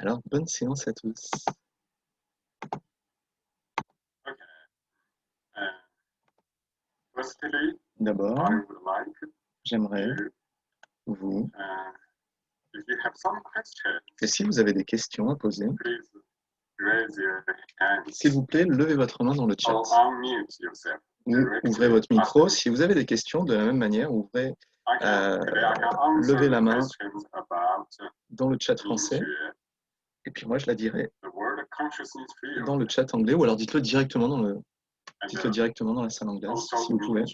Alors, bonne séance à tous. D'abord, j'aimerais, vous, que si vous avez des questions à poser, s'il vous plaît, levez votre main dans le chat. Ou ouvrez votre micro. Si vous avez des questions, de la même manière, levez la main dans le chat français. Et puis moi, je la dirai dans le chat anglais, ou alors dites-le directement dans la salle anglaise, si vous pouvez.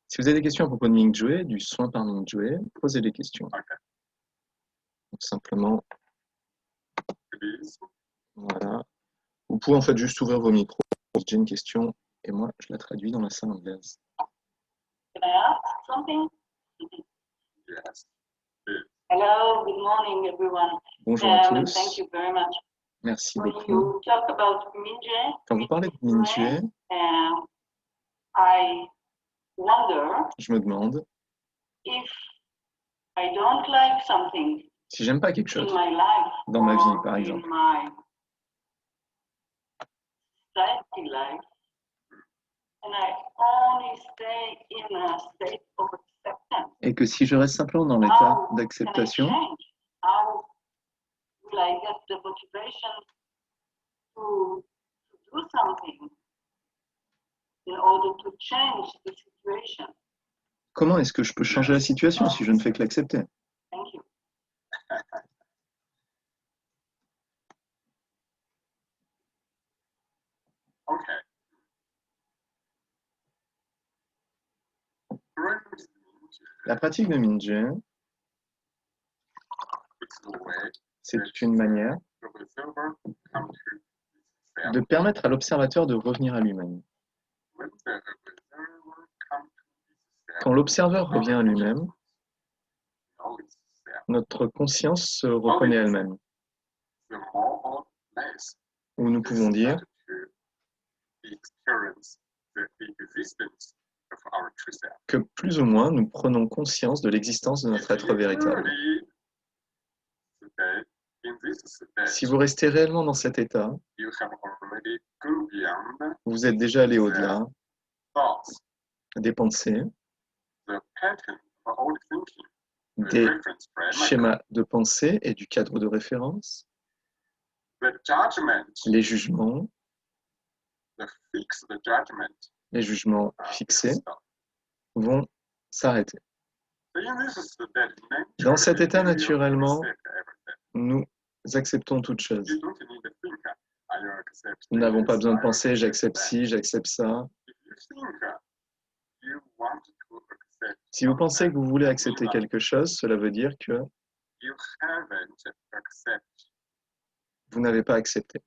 Si vous avez des questions à propos de Mingjue, du soin par Mingjue, posez des questions. Donc, simplement, voilà. Vous pouvez en fait juste ouvrir vos micros, poser une question, et moi, je la traduis dans la salle anglaise. Can I ask something? Yes. Hello, good morning, everyone. Bonjour à tous. Thank you very much. Merci When beaucoup. you talk about Mingjue, Quand vous parlez de Mingjue, I wonder je me demande if I don't like something si j'aime pas quelque in chose my life, dans ma vie, or par in exemple, my society life, and I only stay in a state of acceptance. et que si je reste simplement dans l'état d'acceptation, How will I get the motivation to do something in order to change the situation? comment est-ce que je peux changer la situation si je ne fais que l'accepter? Thank you. Okay. La pratique de Mingjue, c'est une manière de permettre à l'observateur de revenir à lui-même. Quand l'observeur revient à lui-même, notre conscience se reconnaît elle-même. Ou nous pouvons dire que plus ou moins nous prenons conscience de l'existence de notre être véritable. Si vous restez réellement dans cet état, vous êtes déjà allé au-delà des pensées, des schémas de pensée et du cadre de référence, les jugements fixés vont s'arrêter. Dans cet état, naturellement, nous acceptons toutes choses. Nous n'avons pas besoin de penser, j'accepte ci, j'accepte ça. Si vous pensez que vous voulez accepter quelque chose, cela veut dire que vous n'avez pas accepté.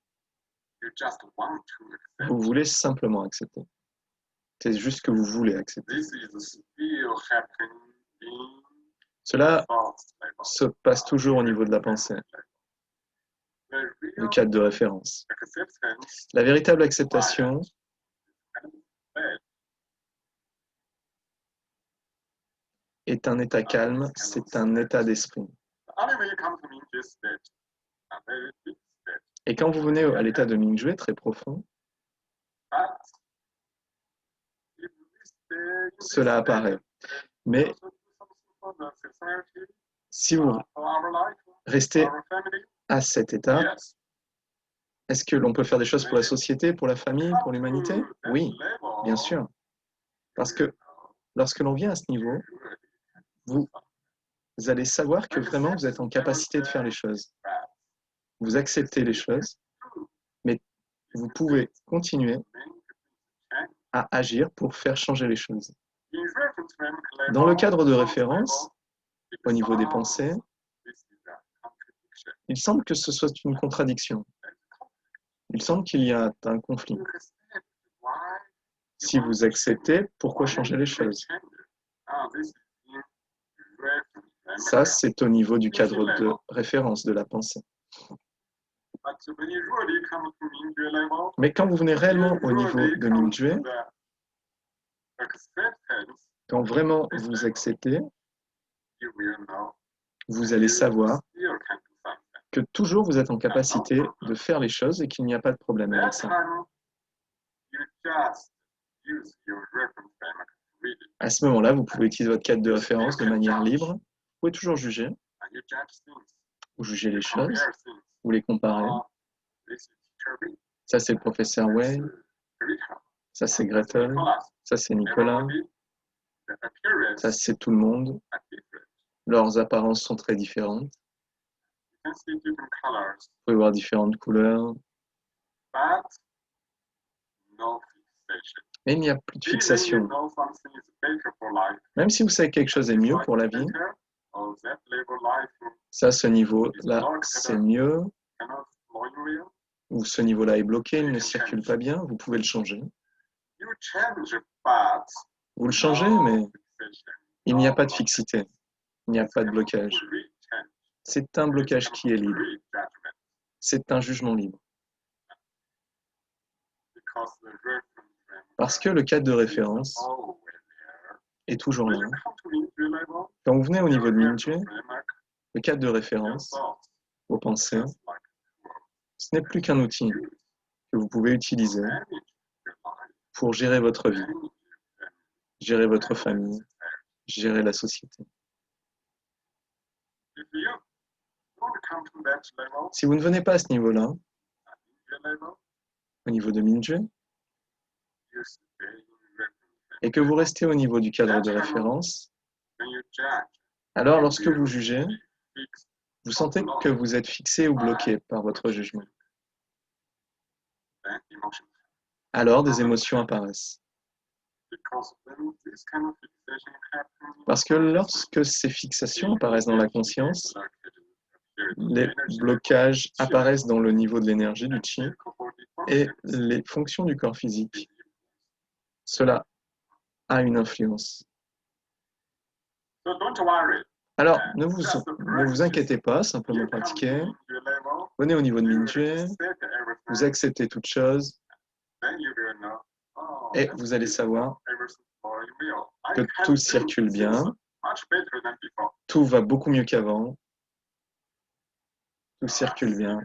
Vous voulez simplement accepter. C'est juste que vous voulez accepter. Cela se passe toujours au niveau de la pensée, le cadre de référence. La véritable acceptation est un état calme, c'est un état d'esprit. Et quand vous venez à l'état de Mingjue très profond, cela apparaît. Mais si vous restez à cet état, est-ce que l'on peut faire des choses pour la société, pour la famille, pour l'humanité? Oui, bien sûr. Parce que lorsque l'on vient à ce niveau, vous allez savoir que vraiment vous êtes en capacité de faire les choses. Vous acceptez les choses, mais vous pouvez continuer à agir pour faire changer les choses. Dans le cadre de référence, au niveau des pensées, il semble que ce soit une contradiction. Il semble qu'il y a un conflit. Si vous acceptez, pourquoi changer les choses? Ça, c'est au niveau du cadre de référence de la pensée. Mais quand vous venez réellement au niveau de Mingjue, quand vraiment vous acceptez, vous allez savoir que toujours vous êtes en capacité de faire les choses et qu'il n'y a pas de problème avec ça. À ce moment-là, vous pouvez utiliser votre cadre de référence de manière libre. Vous pouvez toujours juger, ou juger les choses, ou les comparer. Ça, c'est le professeur Wei. Ça, c'est Gretel. Ça, c'est Nicolas. Ça, c'est tout le monde. Leurs apparences sont très différentes. Vous pouvez voir différentes couleurs. Mais il n'y a plus de fixation. Même si vous savez que quelque chose est mieux pour la vie, ça, ce niveau-là, c'est mieux, ou ce niveau-là est bloqué, il ne circule pas bien, vous pouvez le changer. Vous le changez, mais il n'y a pas de fixité, il n'y a pas de blocage. C'est un blocage qui est libre. C'est un jugement libre. Parce que le cadre de référence est toujours là. Quand vous venez au niveau de Mingyue, le cadre de référence, vos pensées, ce n'est plus qu'un outil que vous pouvez utiliser pour gérer votre vie, gérer votre famille, gérer la société. Si vous ne venez pas à ce niveau-là, au niveau de Mingyue, et que vous restez au niveau du cadre de référence, alors lorsque vous jugez, vous sentez que vous êtes fixé ou bloqué par votre jugement. Alors des émotions apparaissent. Parce que lorsque ces fixations apparaissent dans la conscience, les blocages apparaissent dans le niveau de l'énergie du chi et les fonctions du corps physique. Cela a une influence. Alors, ne vous inquiétez pas, simplement pratiquez. Venez au niveau de Mingyue, vous acceptez toute chose et vous allez savoir que tout circule bien, tout va beaucoup mieux qu'avant, tout circule bien.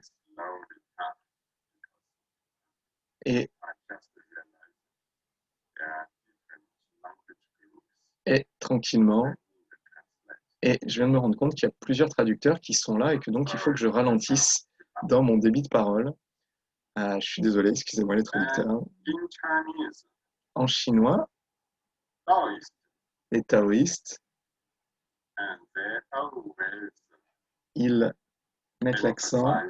Et tranquillement, et je viens de me rendre compte qu'il y a plusieurs traducteurs qui sont là et que donc il faut que je ralentisse dans mon débit de parole. Je suis désolé, excusez-moi les traducteurs. En chinois, les taoïstes, ils mettent l'accent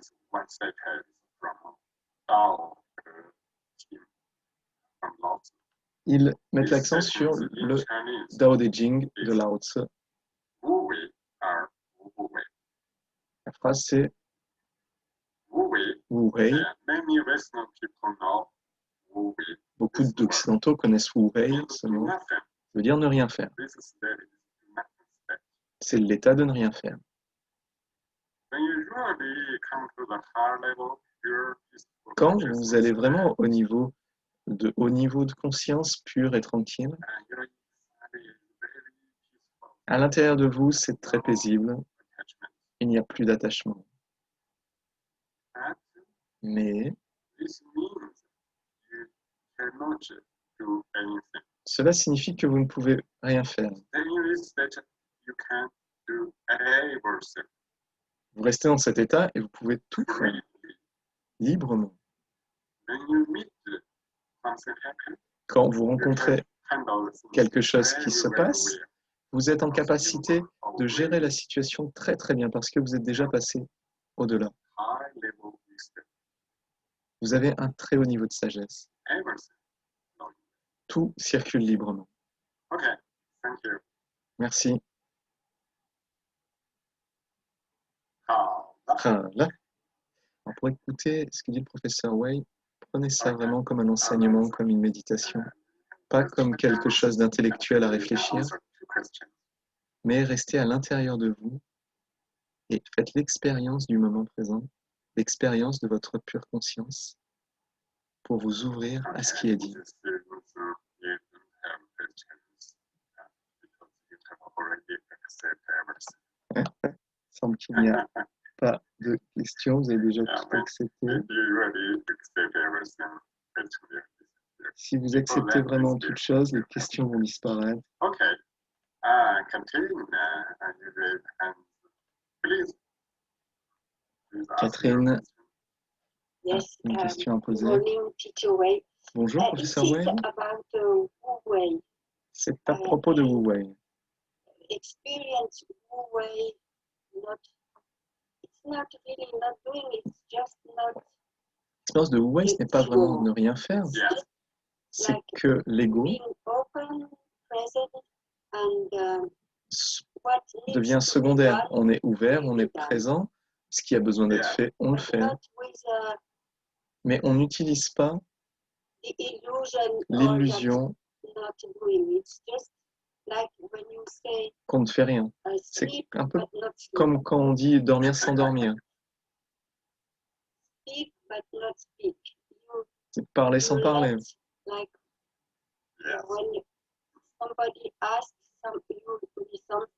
sur le Dao De Jing de Lao Tzu. La phrase c'est Wu Wei. Beaucoup d'occidentaux connaissent Wu Wei, ce mot. Ça veut dire ne rien faire. C'est l'état de ne rien faire. Quand vous allez vraiment au niveau de conscience pure et tranquille, à l'intérieur de vous, c'est très paisible. Il n'y a plus d'attachement. Mais cela signifie que vous ne pouvez rien faire. Vous restez dans cet état et vous pouvez tout faire librement. Quand vous rencontrez quelque chose qui se passe, vous êtes en capacité de gérer la situation très très bien parce que vous êtes déjà passé au-delà. Vous avez un très haut niveau de sagesse. Tout circule librement. Merci. Là. Alors pour écouter ce que dit le professeur Wei, prenez ça vraiment comme un enseignement, comme une méditation, pas comme quelque chose d'intellectuel à réfléchir, mais restez à l'intérieur de vous et faites l'expérience du moment présent, l'expérience de votre pure conscience pour vous ouvrir à ce qui est dit. Il semble qu'il n'y a pas pas de questions, vous avez déjà tout accepté. If you really accept everything, it will disappear. Si vous acceptez vraiment toutes choses, les questions vont disparaître. Okay. Continue. You raise hands. Please. Please ask Catherine, your question. Yes, une question à poser. morning, teacher Wei. Bonjour, It professeur is Wei. about Wu Wei. C'est à propos de Wu Wei. Experience Wu Wei, it's not really not doing it, it's just not. L'expérience de Wu Wei, ce n'est pas vraiment ne rien faire. Yeah. C'est que l'ego Being open, present, and what needs devient to be secondaire. done, On est ouvert, on est will be done. présent. Ce qui a besoin d'être fait, on le But fait. not with Mais on n'utilise pas the illusion l'illusion or not doing. It's just like when you say qu'on ne fait rien. C'est sleep, un peu but not sleep. comme quand on dit dormir sans dormir. Speak, but not speak. C'est parler sans parler. Let, like Yes. when somebody asks you something,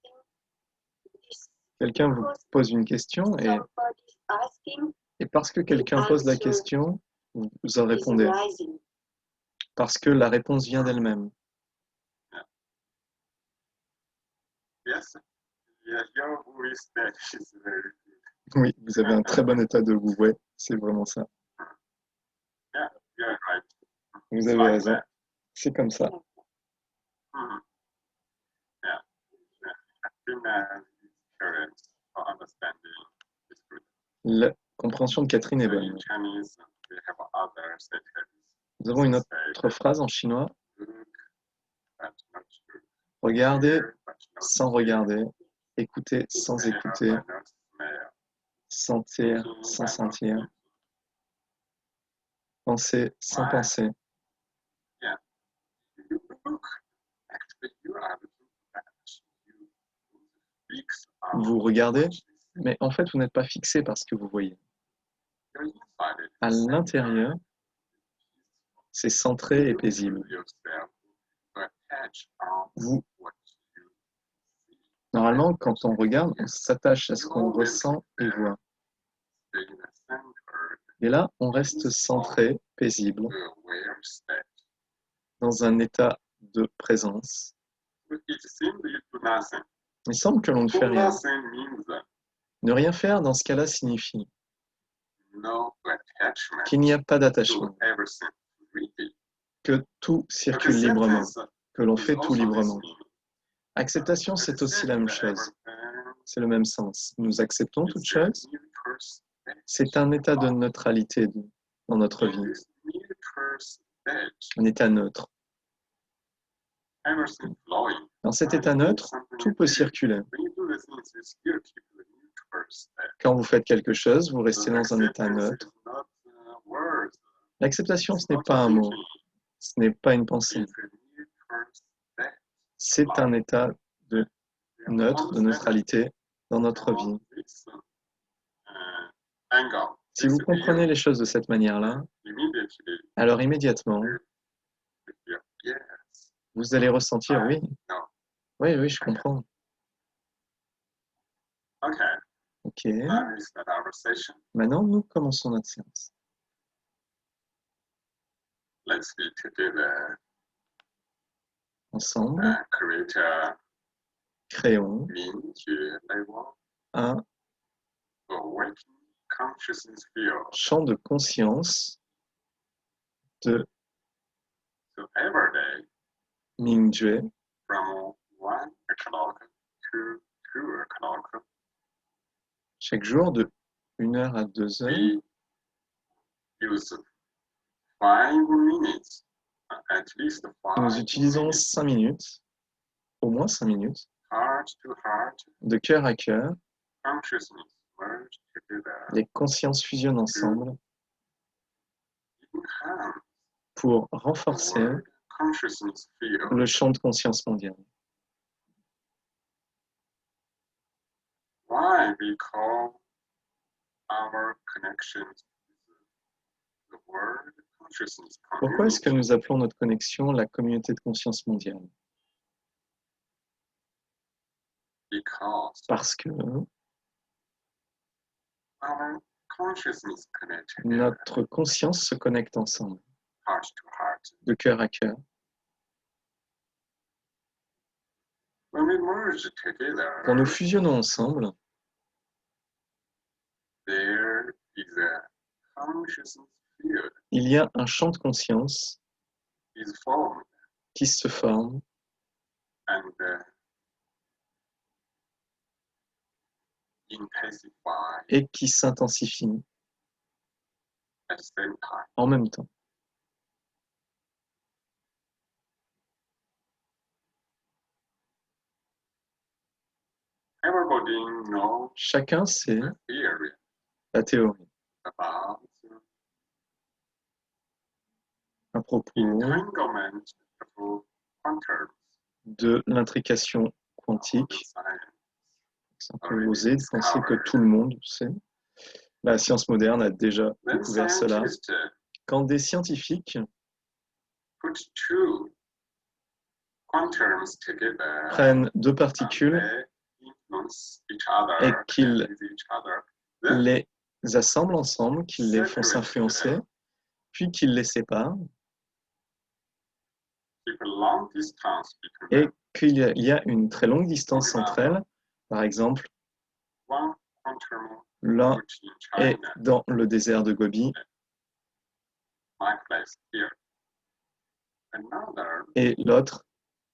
Quelqu'un vous pose une question somebody's asking et parce que quelqu'un pose la question, vous en répondez. is rising. Parce que la réponse vient d'elle-même. Yes. Yeah, your voice that is very good. Oui, vous avez un très bon état de Wu Wei. C'est vraiment ça. Yeah, you're right. Vous It's avez like raison. that. C'est comme ça. Mhm. Yeah. I think current for understanding is good. La compréhension de Catherine est In bonne. Chinese, we have other sentences. Nous avons une autre phrase en chinois. Look, but not look. Regardez Hear, but not sans hear. regarder. Écoutez sans Smell, écouter. but not smell. Sentir Thinking, sans but not sentir. thinking. Penser sans Ouais. penser. You look, actually, you are looking at you. Fix on Vous regardez, what you see. mais en fait, vous n'êtes pas fixé par ce que vous voyez. You're inside it. À l'intérieur, c'est centré et paisible. Yourself to attach on Vous, what you see. normalement, quand on regarde, on s'attache à ce qu'on ressent et voit. Stay in the center, Et là, on reste centré, paisible, aware state. dans un état de présence. It seems you do nothing. Il semble que l'on ne fait Do rien. nothing means Ne rien faire dans ce cas-là signifie no attachment qu'il n'y a pas to d'attachement, everything freely. que tout circule librement, que l'on fait tout librement. Acceptation, c'est aussi la même chose. C'est le même sens. Nous acceptons toute chose. C'est un état de neutralité dans notre vie, un état neutre. Dans cet état neutre, tout peut circuler. Quand vous faites quelque chose, vous restez dans un état neutre. L'acceptation, ce n'est pas un mot, ce n'est pas une pensée. C'est un état de neutre, de neutralité dans notre vie. Si vous comprenez les choses de cette manière-là, alors immédiatement, vous allez ressentir, oui, oui, je comprends. Ok, maintenant nous commençons notre séance. Let's be together, Ensemble, create a créons level un awakening consciousness field. champ de conscience de So every day, Mingjue from 1 o'clock to 2 o'clock, chaque jour de 1h à 2h. we use 5 minutes, at least 5 Nous utilisons minutes, 5 minutes, au moins 5 minutes, heart to heart, de cœur à cœur. consciousness merge together, Les consciences fusionnent ensemble enhance pour the renforcer world consciousness field. le champ de conscience mondial. Why we call our connections with the world consciousness Pourquoi est-ce que community? nous appelons notre connexion la communauté de conscience mondiale? Because Parce que our consciousness connect together, notre conscience se connecte ensemble, heart to heart. de cœur à cœur. When we merge together, Quand nous fusionnons ensemble, there is a consciousness field il y a un champ de conscience is formed qui se forme and intensify et qui s'intensifie at the same time. en même temps. Everybody knows Chacun sait the theory la théorie about à propos entanglement of quantum de l'intrication quantique. science. C'est un peu osé de penser que tout le monde sait. La science moderne a déjà When découvert cela. scientists Quand des scientifiques put two quantums together, prennent deux particules they influence each other, et qu'ils with each other, then les assemblent ensemble, qu'ils les font s'influencer, puis qu'ils les séparent, keep a long distance between et them. qu'il y a une très longue distance entre elles. Par exemple, One quantum l'un put in est China, dans le désert de Gobi my place here. Another, et l'autre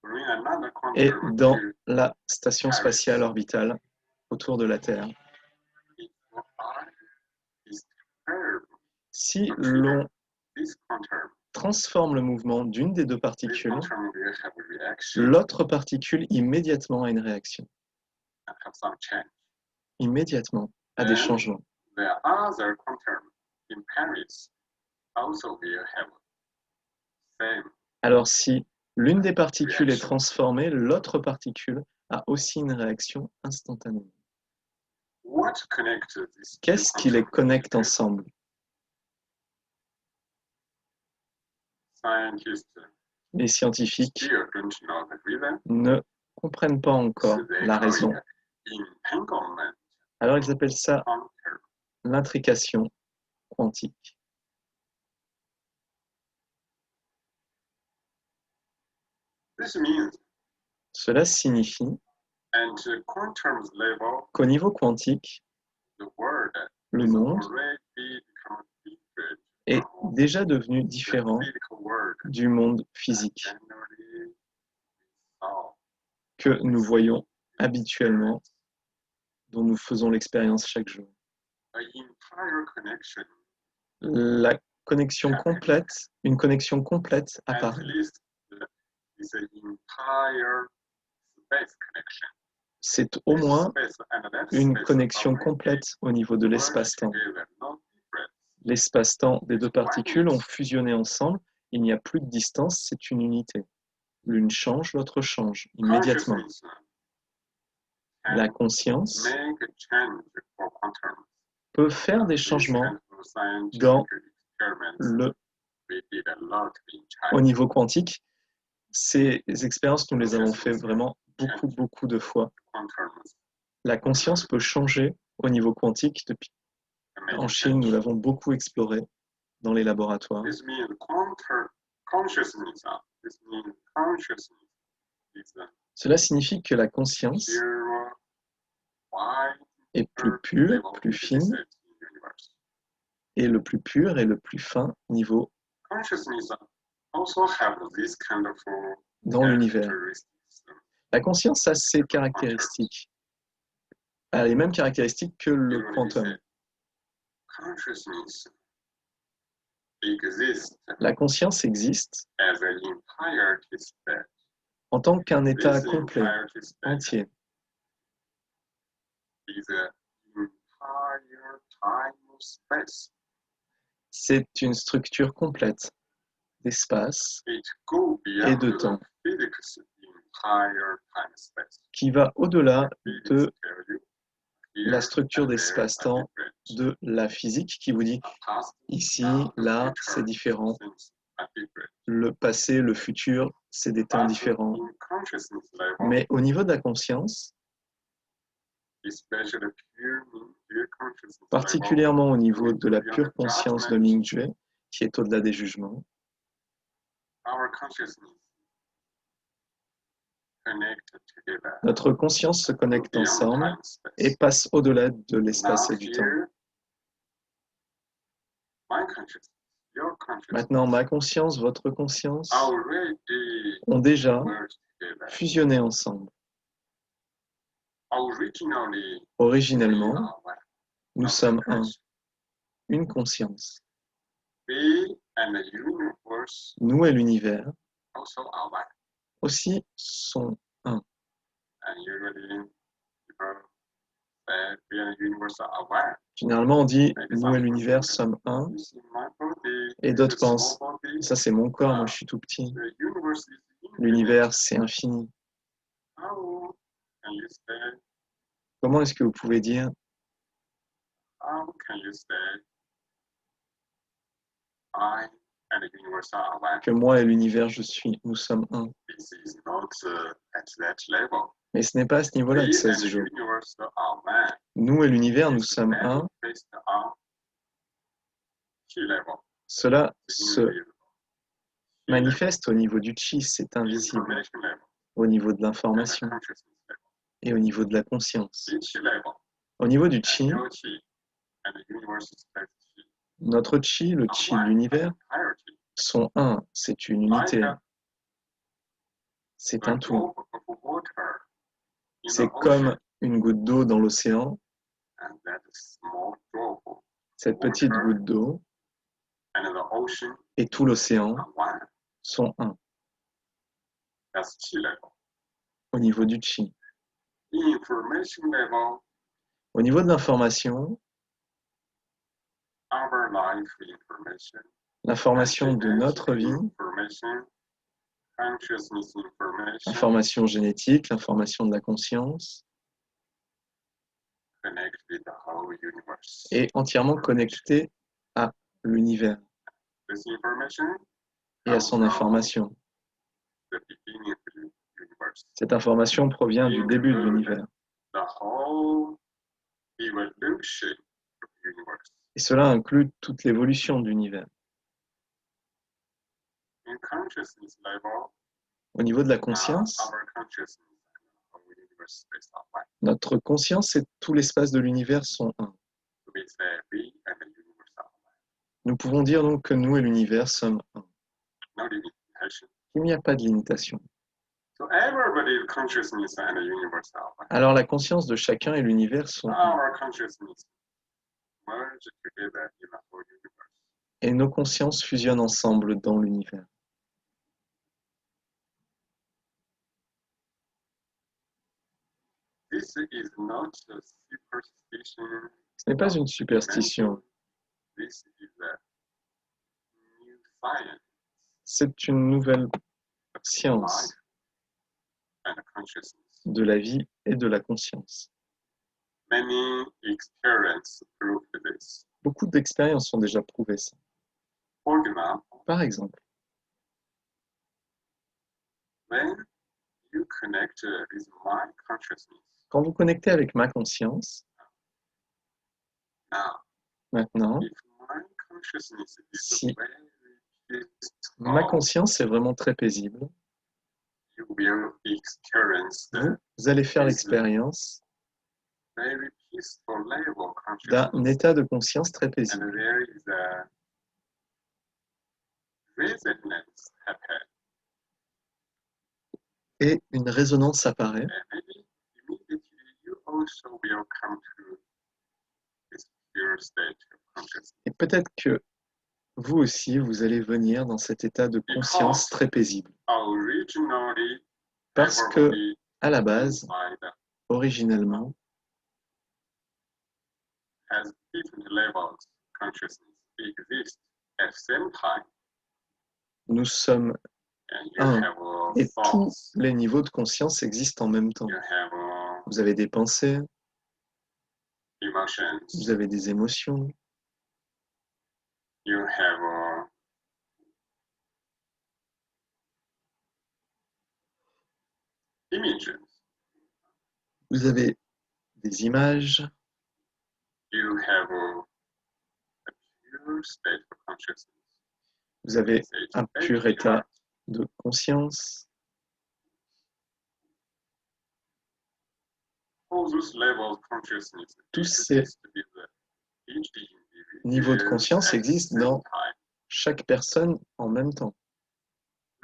bring another est quantum dans to la station spatiale orbitale autour de la Terre. it is curved. Si l'on This quantum, transforme le mouvement d'une des deux this particules, quantum will have a reaction l'autre particule immédiatement a une réaction, and have some change. immédiatement a des changements. The other quantum in Paris also will have same. Alors si l'une des particules est transformée, l'autre particule a aussi une réaction instantanée. What connects these two Qu'est-ce qui les quantum connecte together? ensemble? Scientists Les scientifiques still don't know the reason. ne comprennent pas encore So they la call raison. it entanglement Alors ils appellent ça quantum. l'intrication quantique. This means Cela signifie at quantum level, qu'au niveau quantique, the world le is monde already become different est from déjà devenu the différent physical world du monde physique generally we saw. que nous voyons habituellement, dont nous faisons l'expérience chaque jour. An entire connection, La connexion complète, une connexion complète at apparaît. least is an entire space connection. C'est au moins Space and that une space connexion already complète au niveau de merged l'espace-temps. together, no difference. L'espace-temps des deux particules ont fusionné ensemble. Il n'y a plus de distance, c'est une unité. L'une change, l'autre change immédiatement. Consciousness La can conscience make a change for quantum. peut faire des These changements kind of scientific dans experiments, we did a lot in au China. niveau quantique. Ces expériences, nous les avons fait vraiment beaucoup de fois. Quantum La conscience peut changer au niveau quantique. Depuis en Chine, nous l'avons beaucoup exploré dans les laboratoires. This means quantum consciousness. This means consciousness is a Cela signifie que la conscience pure, wide, est plus pure, plus fine, universe. et le plus pur et le plus fin niveau Consciousness also have this kind of dans l'univers. characteristics. La conscience a ces caractéristiques. Elle a les mêmes caractéristiques que le quantum. Consciousness exists La conscience existe as an entirety state. en tant qu'un état This complet, entirety state entier. is an entire time of space. C'est une structure complète d'espace It goes et beyond de the temps physics entire time space. qui va au-delà Physics de tell you la here structure and there d'espace-temps are different. de la physique qui vous dit Past, ici, now, the là, future, c'est différent. things are different. Le passé, le futur, c'est des temps But différents. in consciousness level, Mais au niveau de la conscience, especially pure pure consciousness level, particulièrement au niveau de la beyond pure conscience de judgment, Ming-Jue, qui est au-delà des jugements. our consciousness connected together Notre conscience se connecte beyond ensemble time space. et passe au-delà de l'espace Now et du temps. here, my consciousness, your consciousness, Maintenant, ma conscience, votre conscience already ont déjà merged together. fusionné ensemble. Originally, Originellement, we are one. nous Our sommes un, conscious. une conscience. We and the universe Nous et l'univers also are one. aussi sont un. And usually people say we and the universe are one. Généralement, on dit nous et l'univers sommes un, You see, my body et is d'autres a small pensent body. ça c'est mon corps, moi je suis tout petit. The universe is infinite. L'univers c'est infini. How can you say? Comment est-ce que vous pouvez dire How can you say? I and the universe are one. que moi et l'univers nous sommes un? This is not at that level. Mais ce n'est pas à ce niveau-là We que ça and se the joue. universe are one. Nous et l'univers, nous It's sommes un. manifest on key level. Cela It's se invisible. Key level, manifeste au niveau du chi, c'est invisible, information level, au niveau de and the l'information consciousness level. et au niveau de la conscience. Each level, Au niveau du and chi, your chi, and the universe is chi. notre chi, le are chi de one, l'univers, entirety. sont un. C'est une Like unité, a c'est un tout. drop of water in C'est the comme ocean, une goutte d'eau dans l'océan. and that small drop of Cette petite water goutte d'eau and the ocean et tout l'océan are one. sont un That's chi level. au niveau du chi. Information level, Au niveau de l'information, our life information, l'information de notre vie, information, consciousness information, l'information génétique, l'information de la conscience, connect with the whole universe. est entièrement connectée à l'univers This information et à son information. the beginning of the universe. Cette information provient du début de l'univers. The whole evolution of the universe. Et cela inclut toute l'évolution de l'univers. In consciousness level, Au niveau de la now conscience, our consciousness and the whole universe space are one. notre conscience et tout l'espace de l'univers sont un. So we say we and the universe are one. Nous pouvons dire donc que nous et l'univers sommes un. No limitation. Il n'y a pas de limitation. So everybody's consciousness and the universe are one. Alors la conscience de chacun et l'univers sont un. Our consciousness merge together in the whole universe. Et nos consciences fusionnent ensemble dans l'univers. This is not a superstition. Ce n'est pas une superstition, This is a new science, c'est une nouvelle life science and consciousness. de la vie et de la conscience. Many experiences prove this. Beaucoup d'expériences ont déjà prouvé ça. For example, Par exemple, when you connect with my consciousness, quand vous connectez avec ma conscience, now, maintenant, if my consciousness is Si very ma peaceful, conscience est vraiment très paisible, you will experience the vous allez faire l'expérience very peaceful level of d'un consciousness. état de conscience très paisible. And there is a resonance happen. Et une résonance apparaît, And maybe immediately you also will come to this pure state of consciousness. et peut-être que vous aussi, vous allez venir dans cet état de conscience très paisible. Originally, Parce que, everybody à la base, inside originellement, has different levels of consciousness exist at the same time. nous sommes And you un. have Et tous thoughts, les niveaux de conscience existent en même temps. you have Vous avez des pensées, emotions, vous avez des émotions, you have images, vous avez des images, you have a pure state of consciousness. Vous avez It's un baby pur état heart. de conscience. All those levels of consciousness Tous ces exist with each niveaux de individual conscience at the existent same dans time. chaque personne en même temps.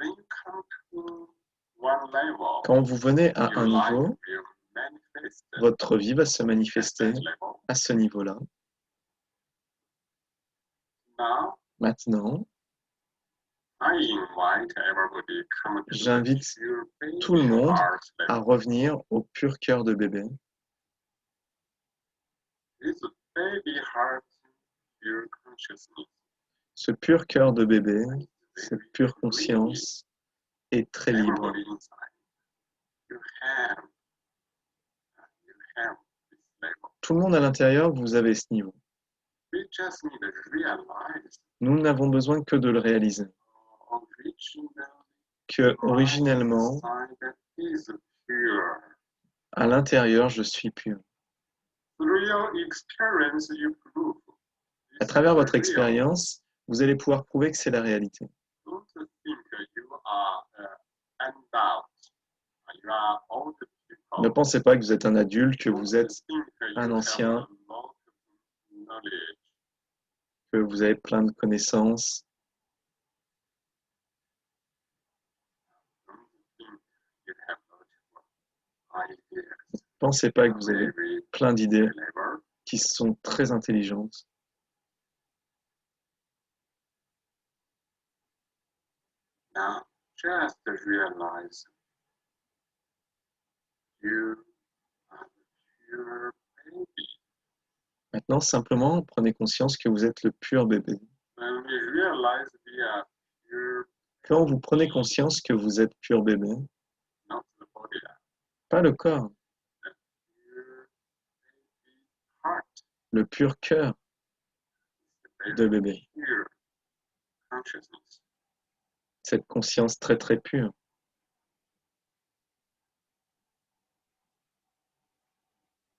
When you come to one level, Quand vous venez à your un life niveau, will manifest votre vie va se at manifester that level. à ce niveau-là. Now, Maintenant, I invite everybody come to the j'invite pure tout le baby monde heart à level. revenir au pur cœur de bébé. This baby heart pure consciousness Ce pur cœur de bébé, is cette very pure free. conscience est très libre. Everybody inside, you have this level. Tout le monde à l'intérieur, vous avez ce niveau. We just need to realize Nous n'avons besoin que de le réaliser. Que originellement, inside is pure. à l'intérieur, je suis pur. The real experience you prove. À travers votre expérience, vous allez pouvoir prouver que c'est la réalité. Don't think you are adult. You are old people. Ne pensez pas que vous êtes un adulte, que vous Don't êtes think un you ancien, have a lot of knowledge. que vous avez plein de connaissances. Don't think you have a lot of ideas. Ne pensez pas que vous avez Very plein d'idées clever. qui sont très intelligentes. Now, just realize you are the pure baby. Maintenant, simplement, prenez conscience que vous êtes le pur bébé. When we realize we are pure, Quand vous prenez conscience que vous êtes pur bébé, not the body, pas le corps, the pure baby heart, le pur cœur the de very bébé, pure consciousness. cette conscience très très pure.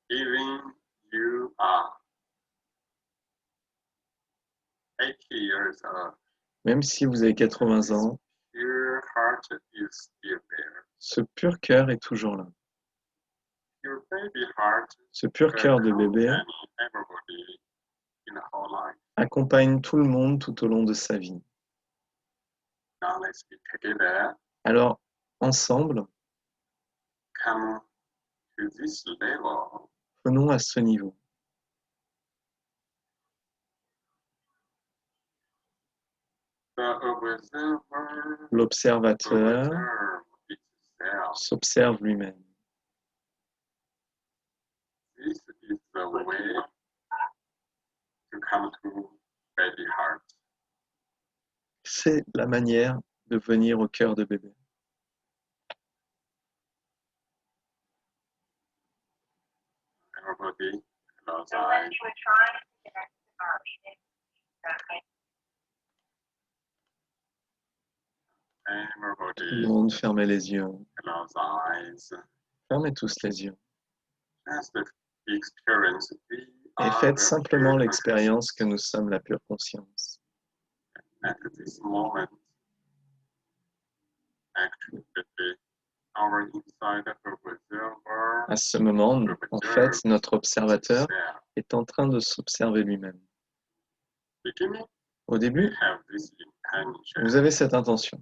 Even you are 80 years old, Même si vous avez 80 ans, pure heart is still there. ce pur cœur est toujours là. Your baby heart Ce pur cœur de bébé accompany everybody in the whole life. accompagne tout le monde tout au long de sa vie. Now let's be together. Alors, ensemble, Come to this level. venons à ce niveau. The observer L'observateur observe itself. s'observe lui-même. This is the way to come to baby heart. C'est la manière de venir au cœur de bébé. Everybody close So when eyes. you were trying to connect to our meeting, Tout le Everybody monde, fermez les yeux. close eyes. Fermez tous les yeux. Just experience we Et are faites the simplement pure l'expérience que nous sommes la pure conscience. at this moment. Actually, our inside observer À ce moment, en fait, notre observateur itself. est en train de s'observer lui-même. Beginning, Au we début, have this intention. vous avez cette intention.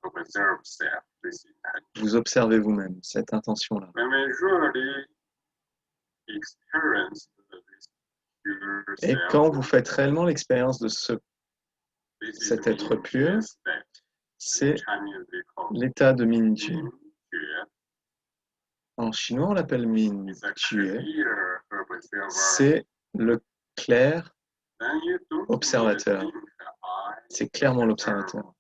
Observe self, this intention. Vous observez vous-même cette intention-là. When we really experience this pure Et self, quand vous faites réellement l'expérience de this is cet être Min pur, Jue state. c'est In Chinese, we call l'état de Minjue. Min Jue. En chinois, on l'appelle It's a Minjue. clear observer. C'est le clair, Then you don't observateur. need to think, I c'est clairement observe l'observateur.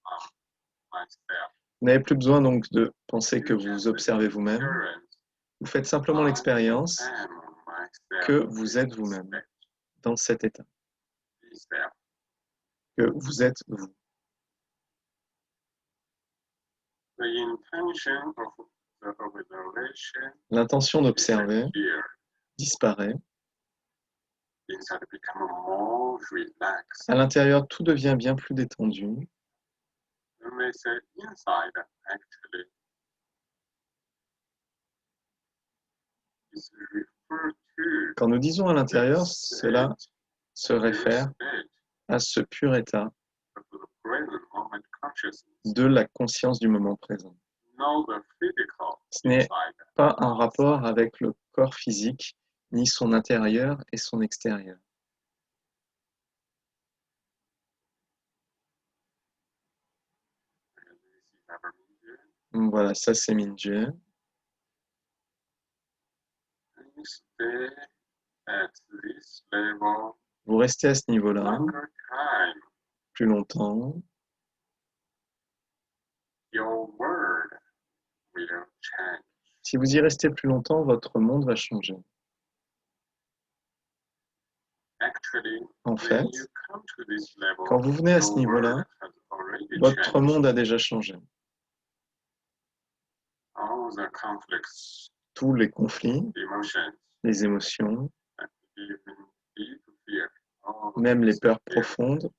myself. Vous n'avez plus besoin donc de penser que vous observez vous-même. Experience, Vous faites simplement l'expérience I am myself que in vous êtes this vous-même state. dans cet état, This self. que vous êtes vous. The intention of the observation L'intention d'observer disappears. disparaît. Inside become more relaxed. À l'intérieur, tout devient bien plus détendu. When we say inside, actually, is referred to Quand nous disons à l'intérieur, the cela state, se pure réfère state à ce pur état of the present moment consciousness, de la conscience du moment présent. not the physical Ce n'est inside. pas un rapport avec le corps physique, ni son intérieur et son extérieur. And this is our medium. Voilà, ça c'est Minje. And you stay at this level Vous restez à ce niveau-là longer time. plus longtemps. Your world will change. Si vous y restez plus longtemps, votre monde va changer. Actually, En when fait, you come to this level, quand vous venez à ce your niveau-là, world has already votre changed. monde a déjà changé. All the conflicts, Tous les conflits, emotions, les émotions, and even deep fear, all même les peurs disappear. profondes,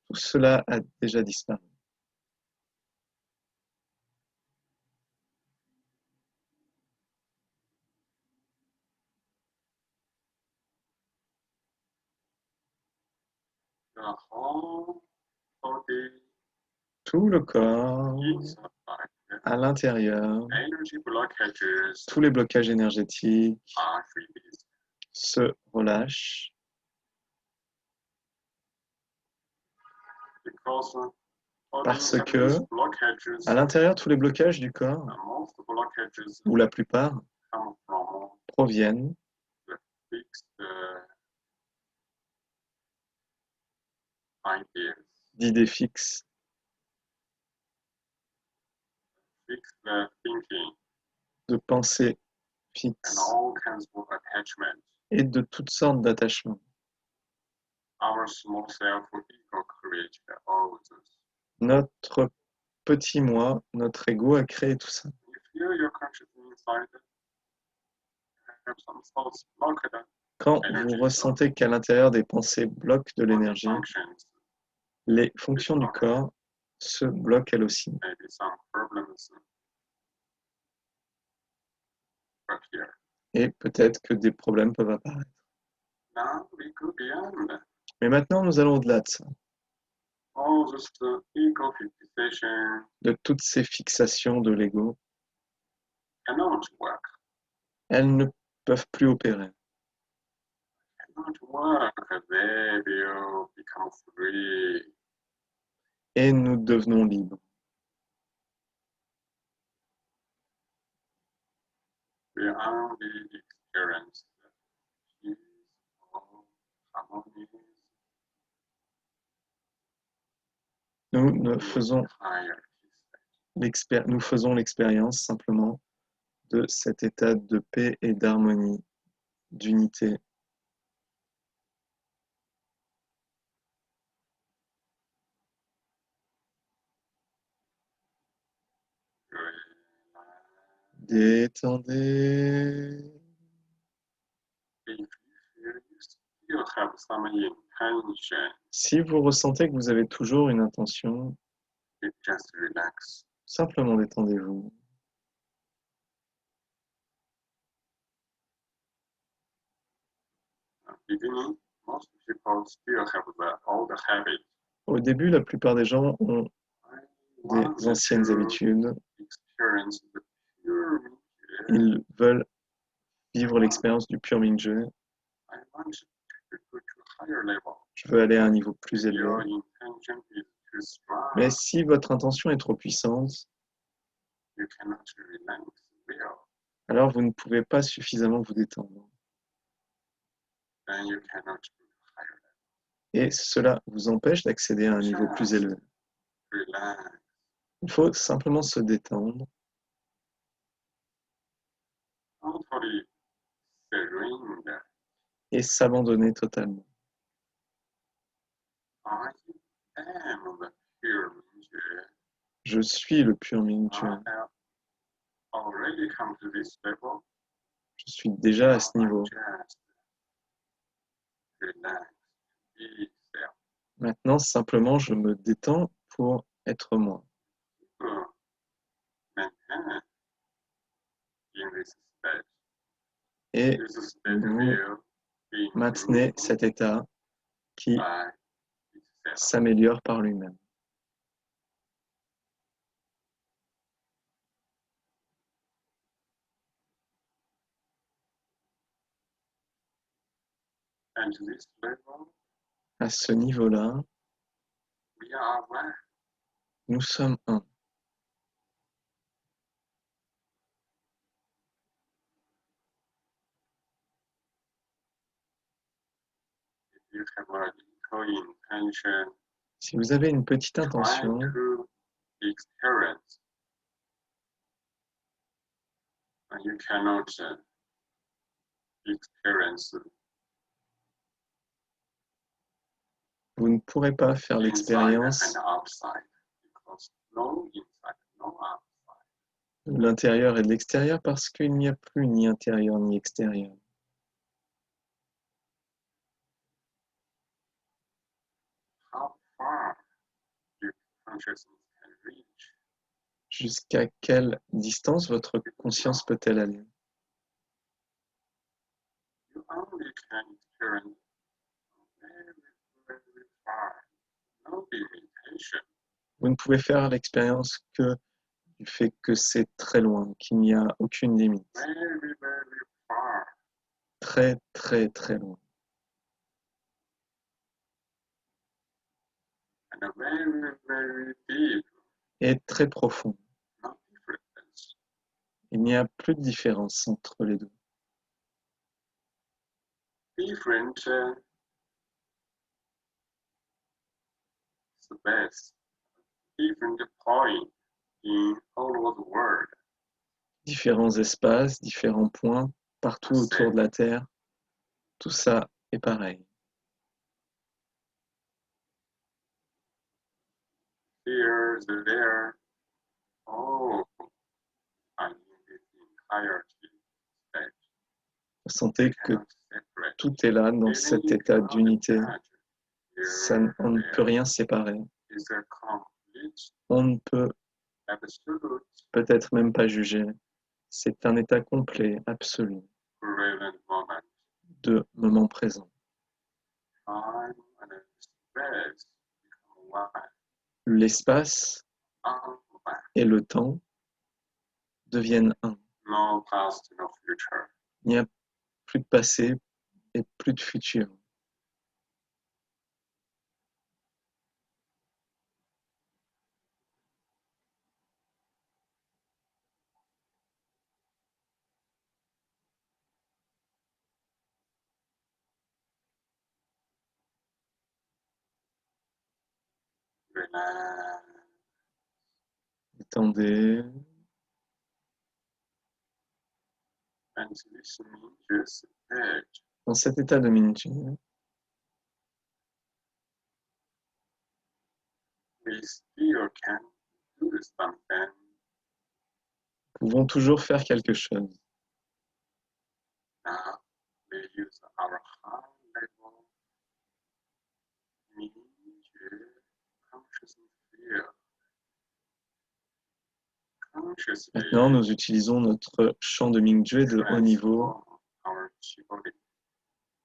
tout cela a déjà disparu. The whole body Tout le corps, inside, à l'intérieur, energy blockages tous les blocages énergétiques are released. se relâchent Because all parce these que blockages, à l'intérieur, tous les blocages du corps, most blockages ou la plupart, come from proviennent the fixed ideas, d'idées fixes, fixed thinking, de pensées and fixes all kinds of attachments. et de toutes sortes d'attachements. Our small self-ego creates all this. Notre petit moi, notre ego a créé tout ça. You feel your consciousness inside, have some thoughts blocked, Quand vous ressentez qu'à l'intérieur des pensées bloquent de l'énergie, functions, les fonctions du corps se bloquent elles aussi. maybe some problems appear. Et peut-être que des problèmes peuvent apparaître. Now we go beyond Mais maintenant, nous allons au-delà de ça, all this ego fixation de toutes ces fixations de l'ego. cannot work. Elles ne peuvent plus opérer. Cannot work. They will become free. Et nous devenons libres. We only experience peace or harmony. Nous faisons Higher l'expérience simplement de cet état de paix et d'harmonie, d'unité. Détendez. If you still have some intention, Si vous ressentez que vous avez toujours une intention, you just relax. simplement détendez-vous. Beginning, most people still have the old habit. Au début, la plupart des gens ont I want des anciennes to habitudes. experience the pure me. Ils veulent vivre l'expérience du pur Minje. I want to go to a higher level. Je veux aller à un niveau plus If your élevé. intention is too strong, Mais si votre intention est trop puissante, you cannot relax well. alors vous ne pouvez pas suffisamment vous détendre. Then you cannot go to higher level. Et cela vous empêche d'accéder à un niveau plus élevé. Relax. Il faut simplement se détendre, Totally surrender. et s'abandonner totalement. I am the pure Minje. Je suis le pur Minje. I have already already come to this level. Je suis déjà à ce niveau. Just relax, be self. Maintenant, simplement, je me détends pour être moi. Maintain in this state. Et This state vous will be maintenez improved cet état qui by itself. s'améliore par lui-même. And this level, À ce niveau-là, we are one. nous sommes un. If you have a little intention, Si vous avez une petite try intention, to experience, and you cannot experience vous ne pourrez pas faire inside l'expérience and outside, because no inside, no outside. de l'intérieur et de l'extérieur parce qu'il n'y a plus ni intérieur ni extérieur. How far your consciousness can reach? Jusqu'à quelle distance votre conscience peut-elle aller? You only can experience very, very far, no limitation. Vous ne pouvez faire l'expérience que du fait que c'est très loin, qu'il n'y a aucune limite. Very, very far. Très, très, très loin. And very, very deep. Et très profond. No difference. Il n'y a plus de différence entre les deux. Different space, different point in all over the world. Différents espaces, différents points, partout autour de la Terre, tout ça est pareil. Here, there, oh, and in this entirety state. Vous sentez que Cannot separate. tout est là dans Even cet you état cannot d'unité. judge. Here, On ne peut rien séparer. is a complete, On ne peut absolute, peut-être même pas juger. C'est un état complet, absolu, present moment. de moment présent. Time and space become one. L'espace All one. et le temps deviennent un. No past, no future. Il n'y a plus de passé et plus de futur. Relax. Détendez, And this means just that dans cet état de Minji, we still can do something. nous pouvons toujours faire quelque chose. Now we use our high level immediate consciousness field. Consciously Maintenant, nous utilisons notre champ de Mingjue de haut niveau transform our chi body.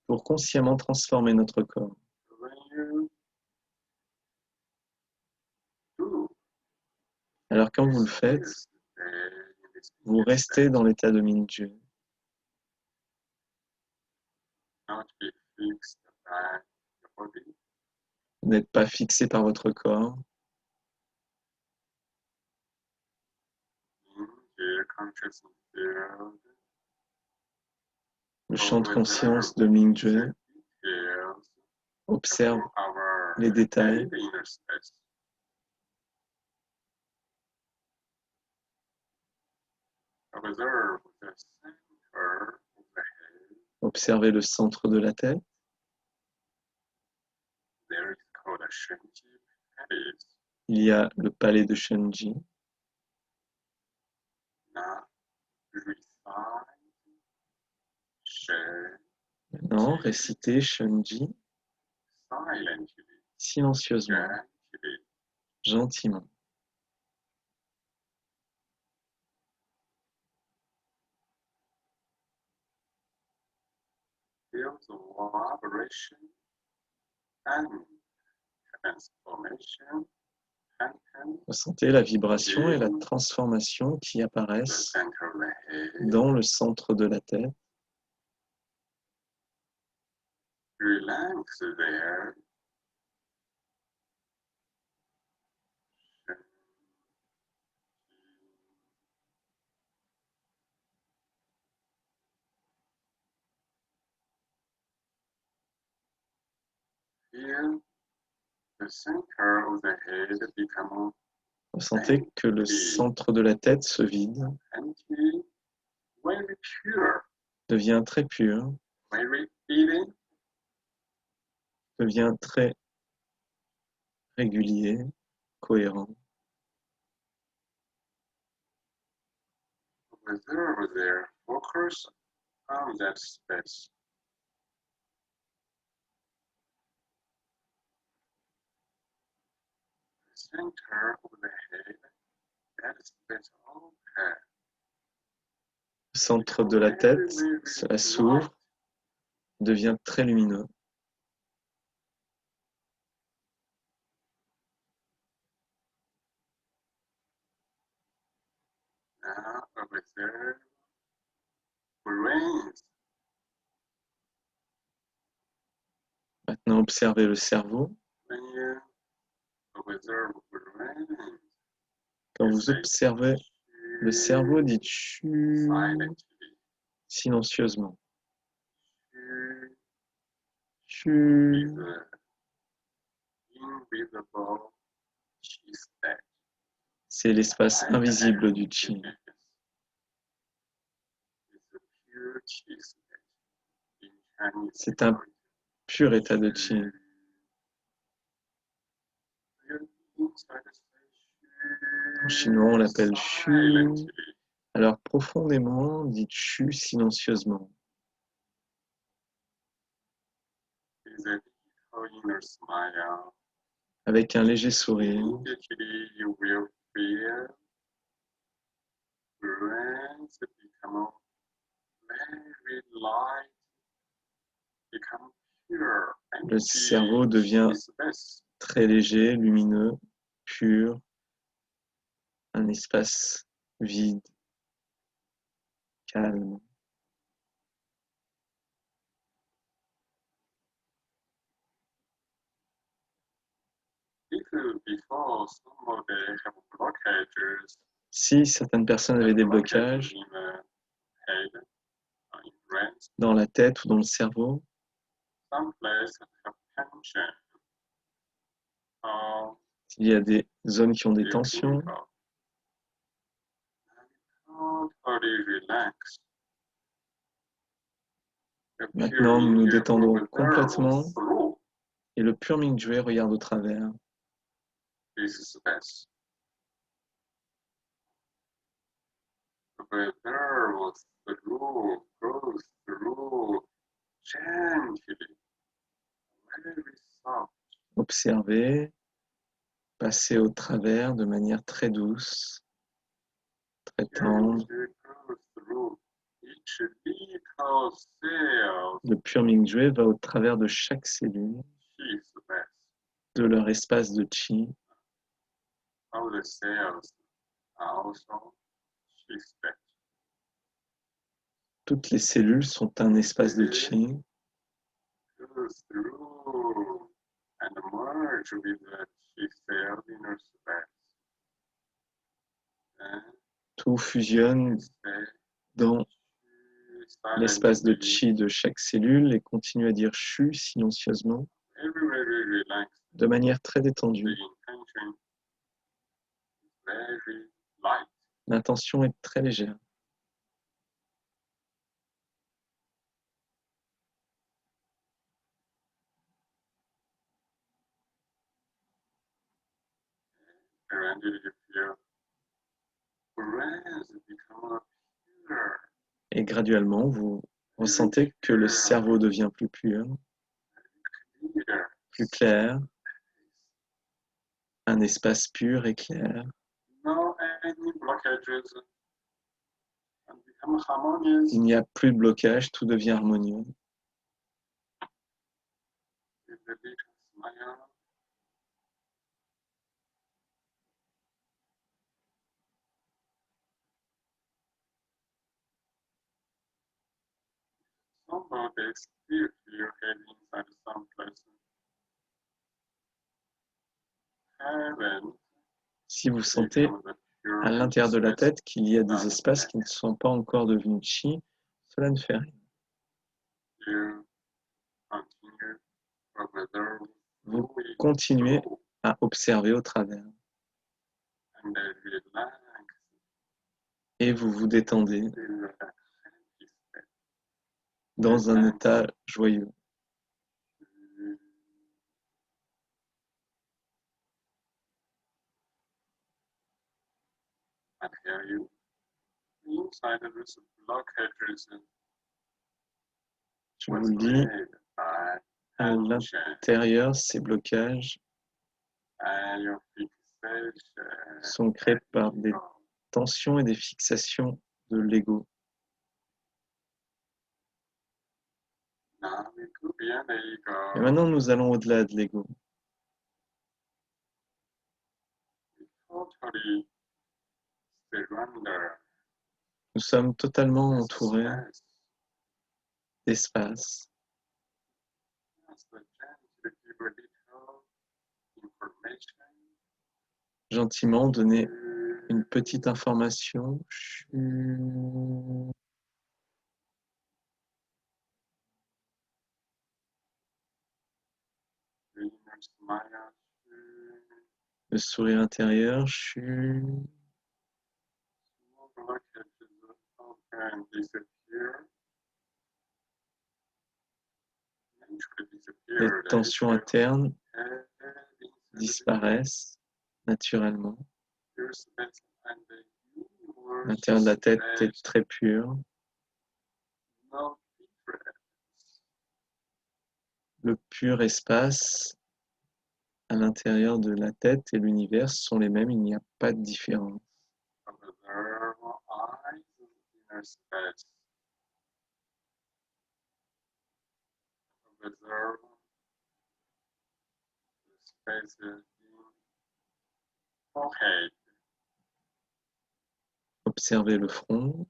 pour consciemment transformer notre corps. When you do Alors quand vous le faites, this, vous restez dans l'état de Mingjue. not be fixed by the body. Vous n'êtes pas fixé par votre corps. In the consciousness field, Le champ de conscience de Mingjue observe les détails, observez le centre de la tête. Il y a le palais de Shenji. Maintenant, récitez Shunji silencieusement, gentiment. Feel the vibration and transformation Ressentez la vibration et la transformation qui apparaissent dans le centre de la tête. Relax there. Feel the center of the head become Ressentez que le centre de la tête se vide, empty, very pure, devient très pur, very feeling, devient très régulier, cohérent. observe there, focus on that space. The center of the head, that space open. Le centre de la tête, cela s'ouvre, devient très lumineux. Now observe brains. Maintenant, observez le cerveau. When you observe brains, Quand vous observez le cerveau, dites chu silently, silencieusement. with Chu. the invisible chi state. C'est l'espace invisible du chi. It's a pure chi state. In Chinese, C'est un pur état de chi. En chinois, on l'appelle chu. Alors profondément, dites chu silencieusement. With a deep inner smile, Avec un léger sourire, immediately you will feel brains become very light, become pure. le cerveau devient très léger, lumineux, pur, un espace vide, calme. Before somebody have blockages Si certaines personnes avaient des blocages in the head, in brains, dans la tête ou dans le cerveau, some places have tension. il y a des zones qui ont des tensions, maintenant nous nous détendons complètement et le pur Mingjue regarde au travers. Observez, passez au travers de manière très douce, très tendre. Le pur Mingjue va au travers de chaque cellule, de leur espace de chi. Toutes les cellules sont un espace de chi. Tout fusionne dans l'espace de chi de chaque cellule et continue à dire chu silencieusement, de manière très détendue. L'intention est très légère. Et graduellement, vous ressentez que le cerveau devient plus pur, clear plus clair, un espace pur et clair. no any blockages and become harmonious Il n'y a plus de blocage, tout devient harmonieux. with the little smile. Somebody still feel head inside some place. Heaven Si vous sentez become the pure à l'intérieur de la space. tête qu'il y a des espaces qui ne sont pas encore devenus chi, cela ne fait rien. You continue to observe Vous through it continuez through à observer au travers and relax et vous vous détendez till a happy state. dans un état joyeux. And here you inside of this blockages Je was vous le dis, made by à tension l'intérieur, ces blocages and your fixation. sont créés par des tensions et des fixations de l'ego. Now we could be an ego. Et maintenant, nous allons au-delà de l'ego. We totally surrender Nous sommes totalement this entourés space d'espace. as the gently give a little information. Gentiment donner une petite information. The inner smile. Le sourire intérieur. Small blockages open and disappear. Naturally Les disappear. tensions internes disparaissent naturellement. L'intérieur de la tête est très pur. Le pur espace à l'intérieur de la tête et l'univers sont les mêmes, il n'y a pas de différence. Observez le front.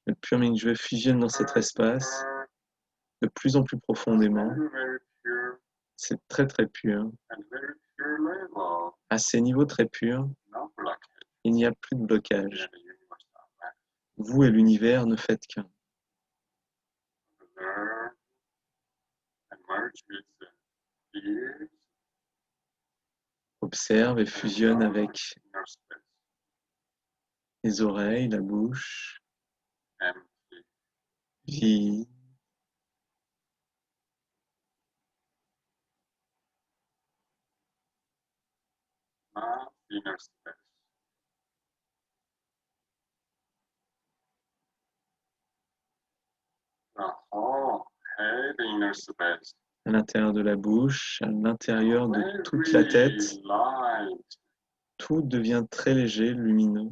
Le pur Mingyue fusionne dans cet espace de plus en plus profondément. C'est très très pur. À ces niveaux très purs, il n'y a plus de blocage. Vous et l'univers ne faites qu'un. Observe et fusionne avec les oreilles, la bouche, vide. À l'intérieur de la bouche, à l'intérieur de toute la tête, tout devient très léger, lumineux.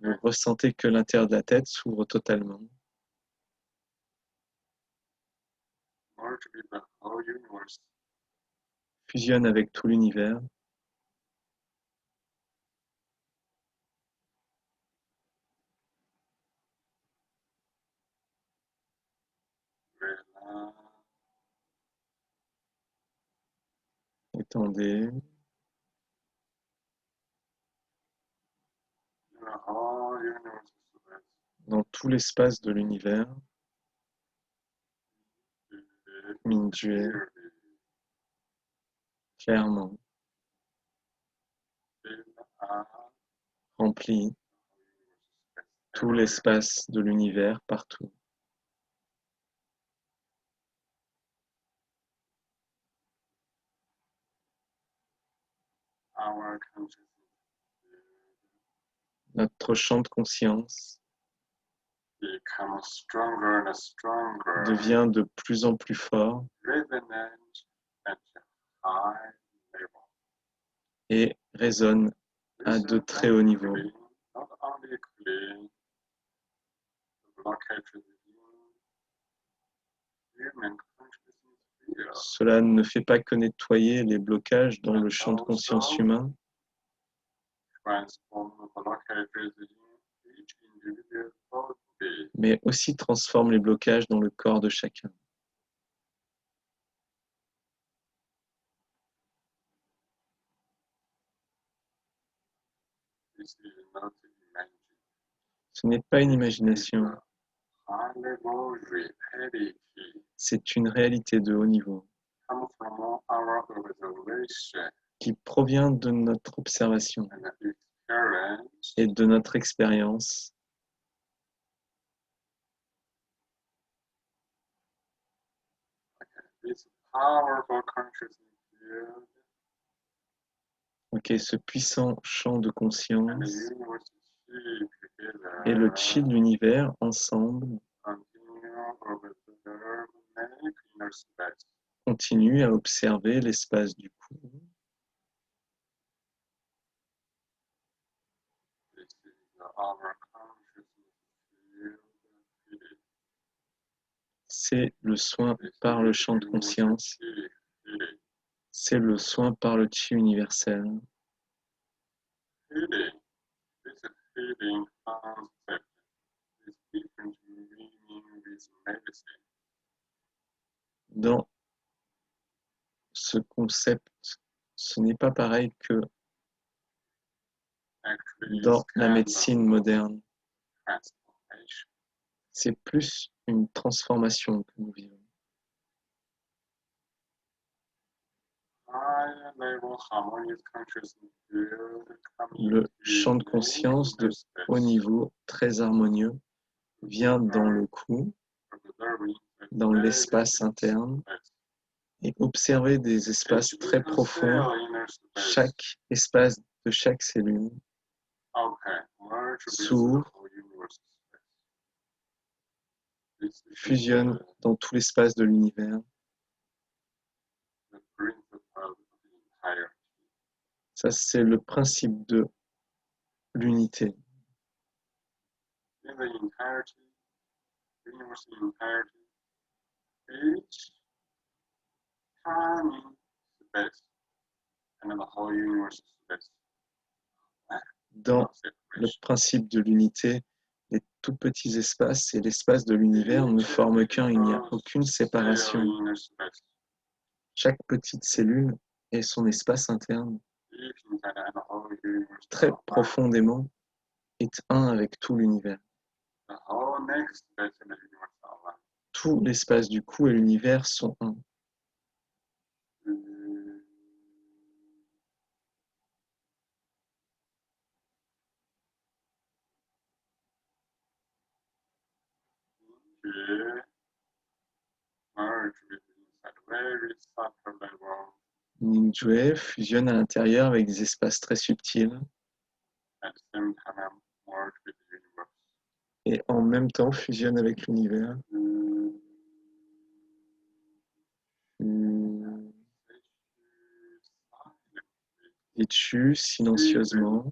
Vous ressentez que l'intérieur de la tête s'ouvre totalement. Fusionne avec tout l'univers. Étendez. Dans tout l'espace de l'univers, Mingyue, clairement. remplit tout l'espace de l'univers partout. Our consciousness Notre champ de conscience becomes stronger and stronger, devient de plus en plus fort resonant at a high level. et résonne à de très hauts niveaux. Not only clean the blockage within human consciousness field, Cela ne fait pas que nettoyer les blocages dans le champ de conscience humain, transform the blockages within each individual body. mais aussi transforme les blocages dans le corps de chacun. This is not imagined. Ce n'est pas une imagination, High level reality c'est une réalité de haut niveau comes from our observation qui provient de notre observation and experience. et de notre expérience. This powerful consciousness field Ok, ce puissant champ de and the conscience universe chi together et le chi de l'univers ensemble continue observe make inner space. continuent à observer l'espace du coup. This is our consciousness field. C'est le soin par le champ de conscience, c'est le soin par le chi universel. Healing. This healing concept is different meaning with medicine. Dans ce concept, ce n'est pas pareil que Actually, dans it's la kind médecine of moderne. transformation. C'est plus une transformation que nous vivons. High level harmonious consciousness field Le champ de conscience de haut niveau, très harmonieux, vient dans le coup, dans l'espace interne, et observer des espaces très profonds, chaque espace de chaque cellule s'ouvre, fusionne dans tout l'espace de l'univers. Ça, c'est le principe de l'unité. In the entirety, universe entirety, each tiny space, and then the whole universe space. Dans le principe de l'unité, les tout petits espaces et l'espace de l'univers ne forment qu'un, il n'y a aucune séparation. Chaque petite cellule et son espace interne, très profondément, est un avec tout l'univers. Tout l'espace du coup et l'univers sont un. Ninjue fusionne à l'intérieur avec des espaces très subtils et en même temps fusionne avec l'univers. Et tue silencieusement,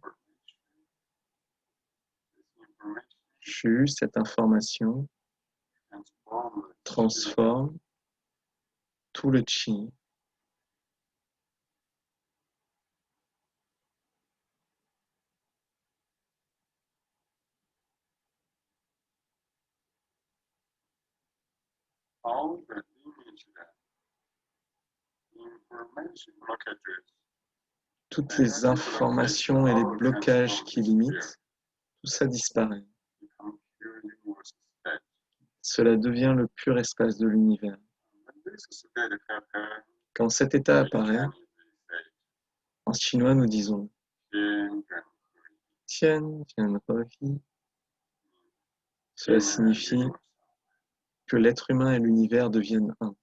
tue cette information, transforme tout le chi. All the image that information blockages Toutes les informations et les blocages qui limitent, tout ça disparaît. become pure universe state. Cela devient le pur espace de l'univers. When this state happens, Quand cet état in apparaît, Chinese we say, en chinois nous disons "Tian Zhen Hui." Tien, Tien Rehi. Cela signifie que l'être humain et l'univers deviennent un.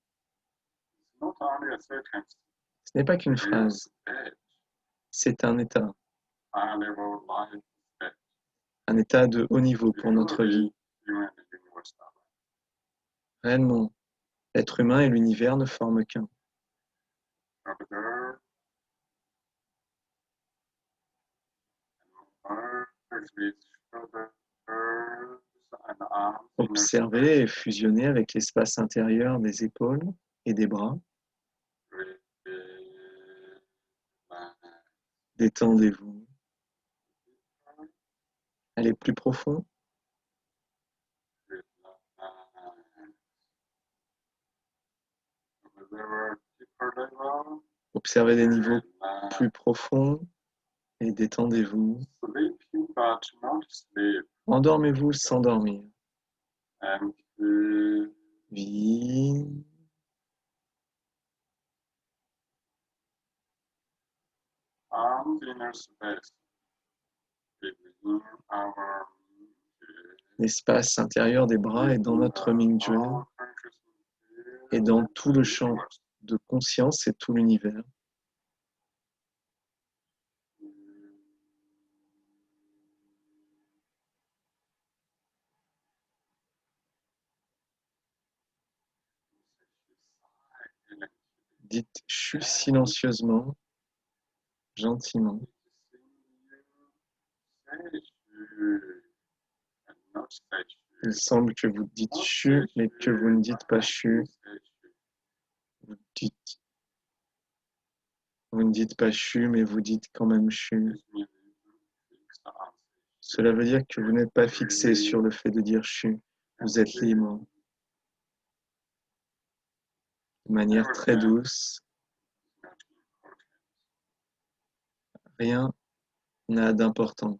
Ce n'est pas qu'une phrase, c'est un état de haut niveau pour notre vie. Réellement, l'être humain et l'univers ne forment qu'un. Observez et fusionnez avec l'espace intérieur des épaules et des bras. Détendez-vous. Allez plus profond. Observez des niveaux plus profonds et détendez-vous. Endormez-vous sans dormir. Vie. L'espace intérieur des bras est dans notre Mingjue et dans tout le champ de conscience et tout l'univers. Dites chu silencieusement, gentiment. Il semble que vous dites chu, mais que vous ne dites pas chu. Vous ne dites pas chu, mais vous dites quand même chu. Cela veut dire que vous n'êtes pas fixé sur le fait de dire chu. Vous êtes libre. De manière très douce. Rien n'a d'importance.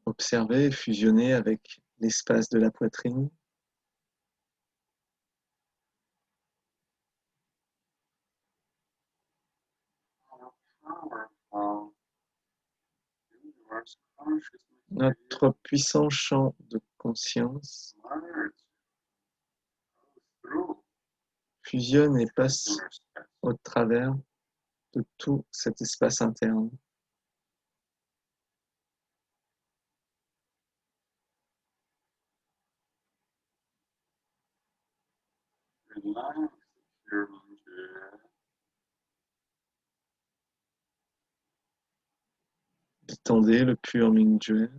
Observez et fusionnez avec l'espace de la poitrine. Notre puissant champ de conscience fusionne et passe au travers de tout cet espace interne. Détendez le pur Mingjue.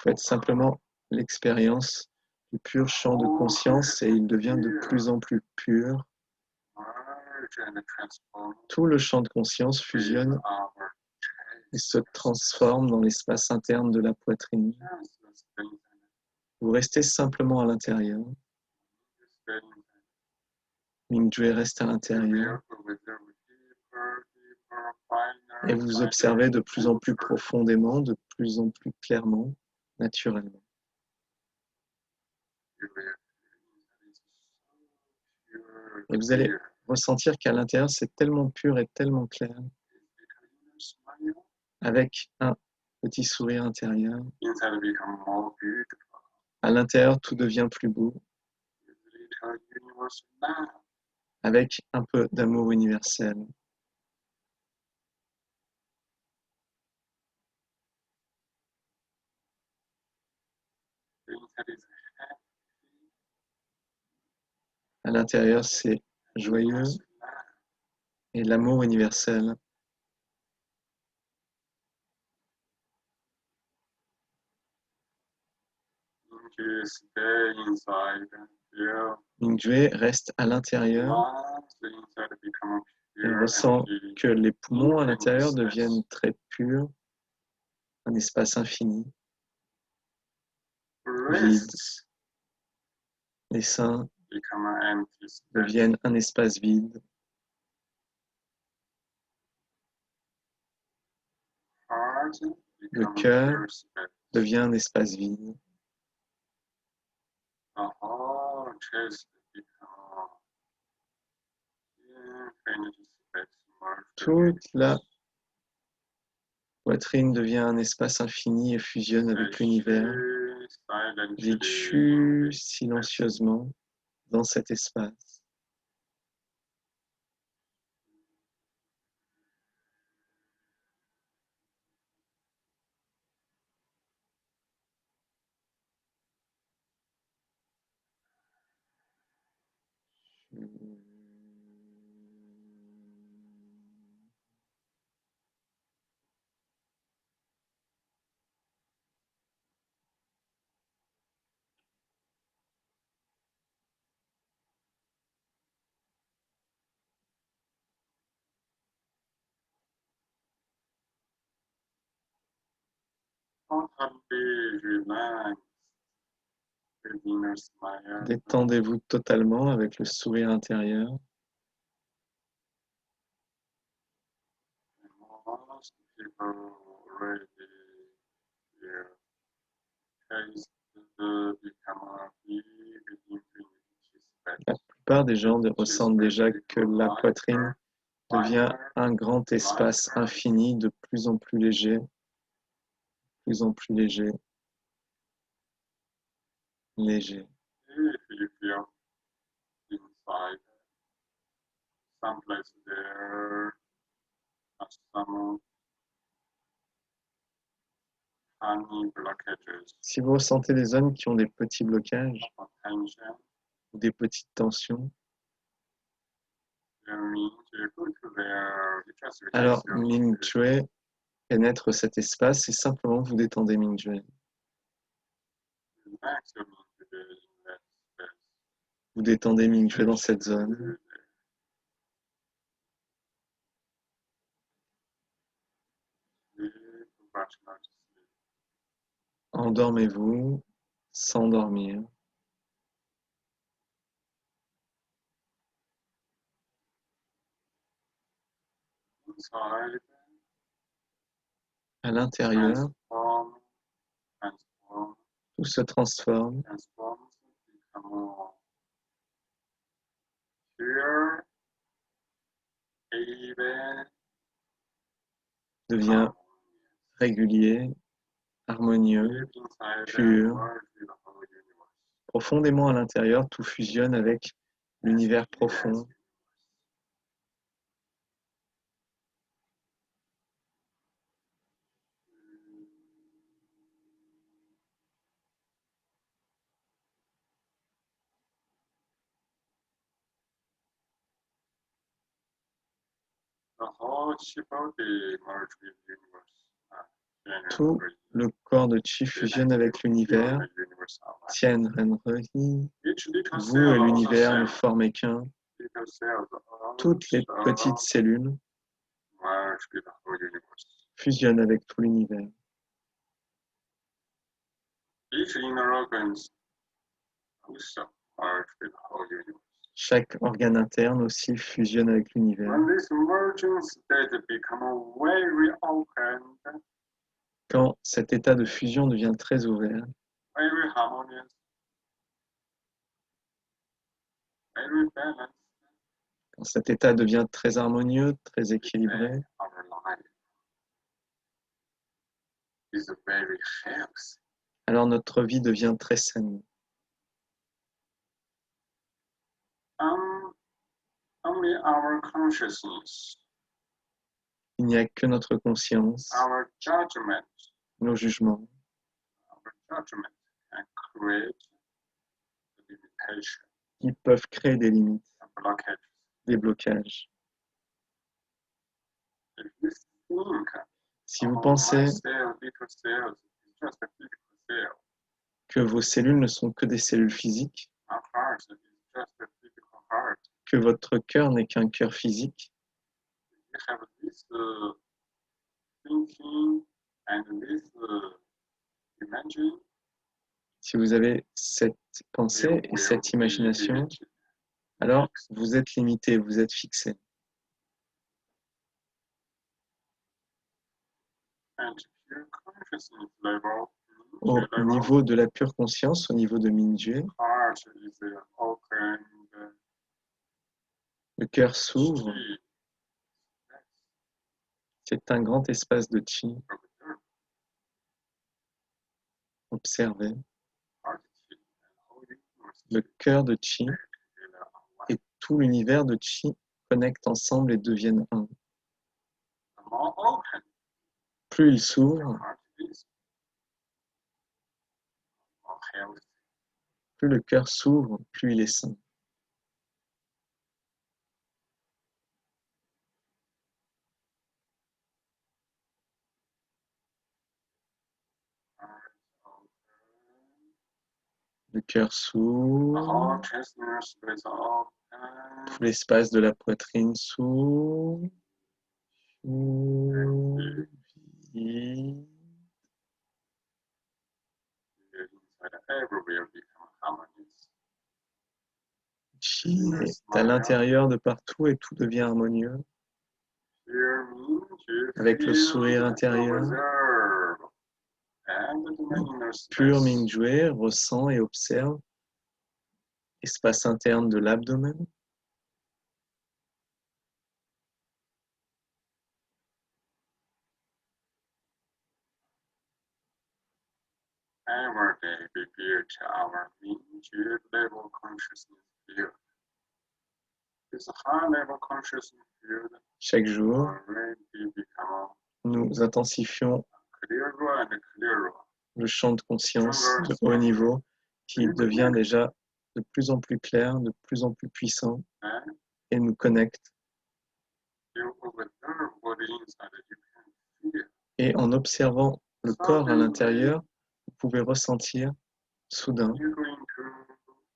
Faites simplement l'expérience du pur champ de conscience et il devient de plus en plus pur. Tout le champ de conscience fusionne et se transforme dans l'espace interne de la poitrine. Vous restez simplement à l'intérieur. Mingjue reste à l'intérieur. Et vous observez de plus en plus profondément, de plus en plus clairement, naturellement. Et vous allez ressentir qu'à l'intérieur, c'est tellement pur et tellement clair, avec un petit sourire intérieur. À l'intérieur, tout devient plus beau, avec un peu d'amour universel. À l'intérieur, c'est joyeux et l'amour universel. Mingjue reste à l'intérieur Elle ressent que les poumons à l'intérieur deviennent très purs, un espace infini, vide. Les seins deviennent un espace vide. Le cœur devient un espace vide. Toute la poitrine devient un espace infini et fusionne avec l'univers. Vécu silencieusement dans cet espace. Détendez-vous totalement avec le sourire intérieur. La plupart des gens ressentent déjà que la poitrine devient un grand espace infini, de plus en plus léger, léger. Si vous ressentez des zones qui ont des petits blocages ou des petites tensions, alors Ming Chue pénètre cet espace et simplement vous détendez Ming Chue. Vous détendez Ming Chue dans cette zone. Endormez-vous sans dormir. À l'intérieur, tout se transforme. Devient régulier, harmonieux, pur. Profondément à l'intérieur, tout fusionne avec l'univers profond. Tout le corps de Chi fusionne avec l'univers. Tien Ren Rehi. Vous et l'univers ne formez qu'un. Toutes les petites cellules fusionnent avec tout l'univers. Chaque organe interne aussi fusionne avec l'univers. Quand cet état de fusion devient très ouvert, quand cet état devient très harmonieux, très équilibré, alors notre vie devient très saine. Il n'y a que notre conscience, nos jugements, qui peuvent créer des limites, des blocages. Si vous pensez que vos cellules ne sont que des cellules physiques, que votre cœur n'est qu'un cœur physique, we have this thinking and this imagining. Si vous avez cette pensée et cette imagination, alors vous êtes limité, vous êtes fixé. And pure consciousness level, Au niveau de la pure conscience, au niveau de Mingyue, heart is open, le cœur s'ouvre. chi C'est un grand espace de chi. observe, Observez. heart chi and whole universe Le cœur de chi together are one. et tout l'univers de chi connectent ensemble et deviennent un. The more open Plus il the s'ouvre, heart is, more healthy. plus le cœur s'ouvre, plus il est sain. Heart open. Le cœur The s'ouvre, whole chest space open. tout l'espace de la poitrine s'ouvre. Vide. Inside everywhere become harmonious. Chi est à l'intérieur de partout et tout devient harmonieux. Here means you Avec le feel sourire and intérieur, observe. And the inner pur space. Mingyue ressent et observe l'espace interne de l'abdomen, Every day we build our Mingyue level consciousness field. This high level consciousness field chaque jour. already become Nous intensifions clearer and clearer. le champ de conscience de haut niveau qui devient déjà de plus en plus clair, de plus en plus puissant And et nous connecte. you observe what inside you can feel. Et en observant le corps à l'intérieur, vous pouvez ressentir soudain, You go into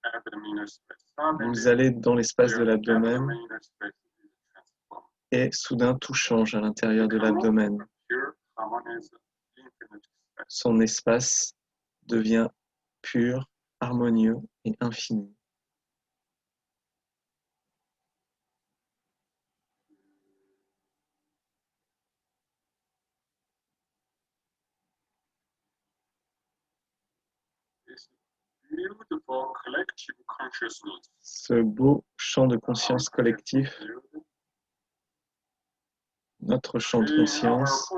abdominal space. vous allez dans l'espace de l'abdomen Abdominal space is transformed. et soudain tout change à l'intérieur de l'abdomen. Pure harmonious infinite space. Son espace devient pur, harmonieux et infini. This beautiful collective consciousness. Ce beau champ de conscience collectif, notre champ de conscience,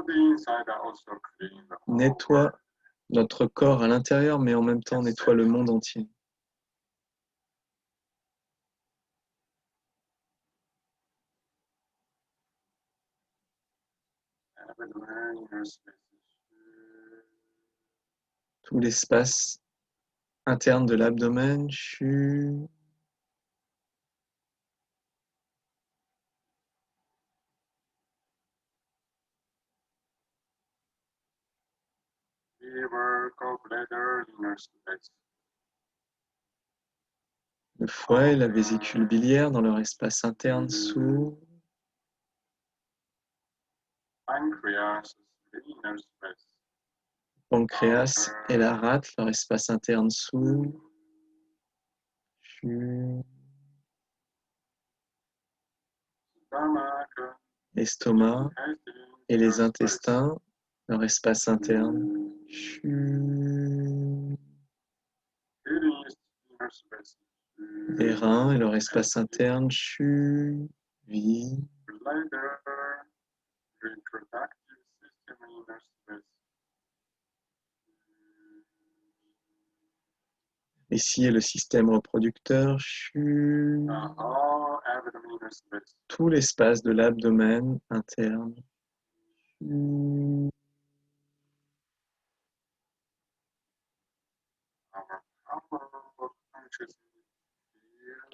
nettoie notre corps à l'intérieur, mais en même temps nettoie le monde entier. Tout l'espace interne de l'abdomen, le foie et la vésicule biliaire dans leur espace interne s'ouvrent. Le pancréas et la rate, leur espace interne s'ouvre. L'estomac et les intestins, leur espace interne. Les reins et leur espace interne. Vide. Ici est le système reproducteur. Tout l'espace de l'abdomen interne.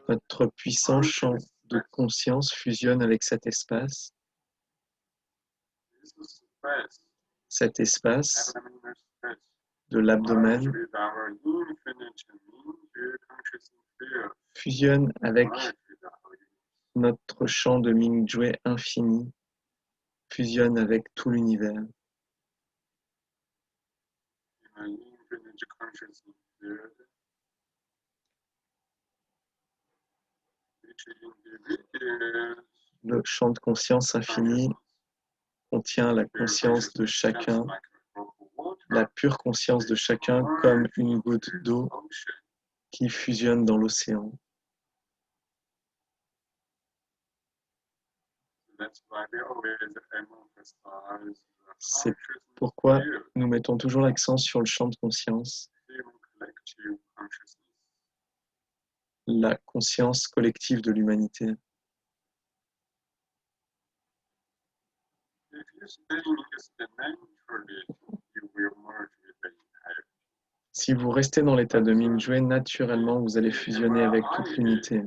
Notre puissant champ de conscience fusionne avec cet espace. Cet espace de l'abdomen fusionne avec notre champ de Mingyue infini fusionne avec tout l'univers. Le champ de conscience infini contient la conscience de chacun, la pure conscience de chacun comme une goutte d'eau qui fusionne dans l'océan. C'est pourquoi nous mettons toujours l'accent sur le champ de conscience, la conscience collective de l'humanité. Si vous restez dans l'état de Mingyue, naturellement, vous allez fusionner avec toute l'unité.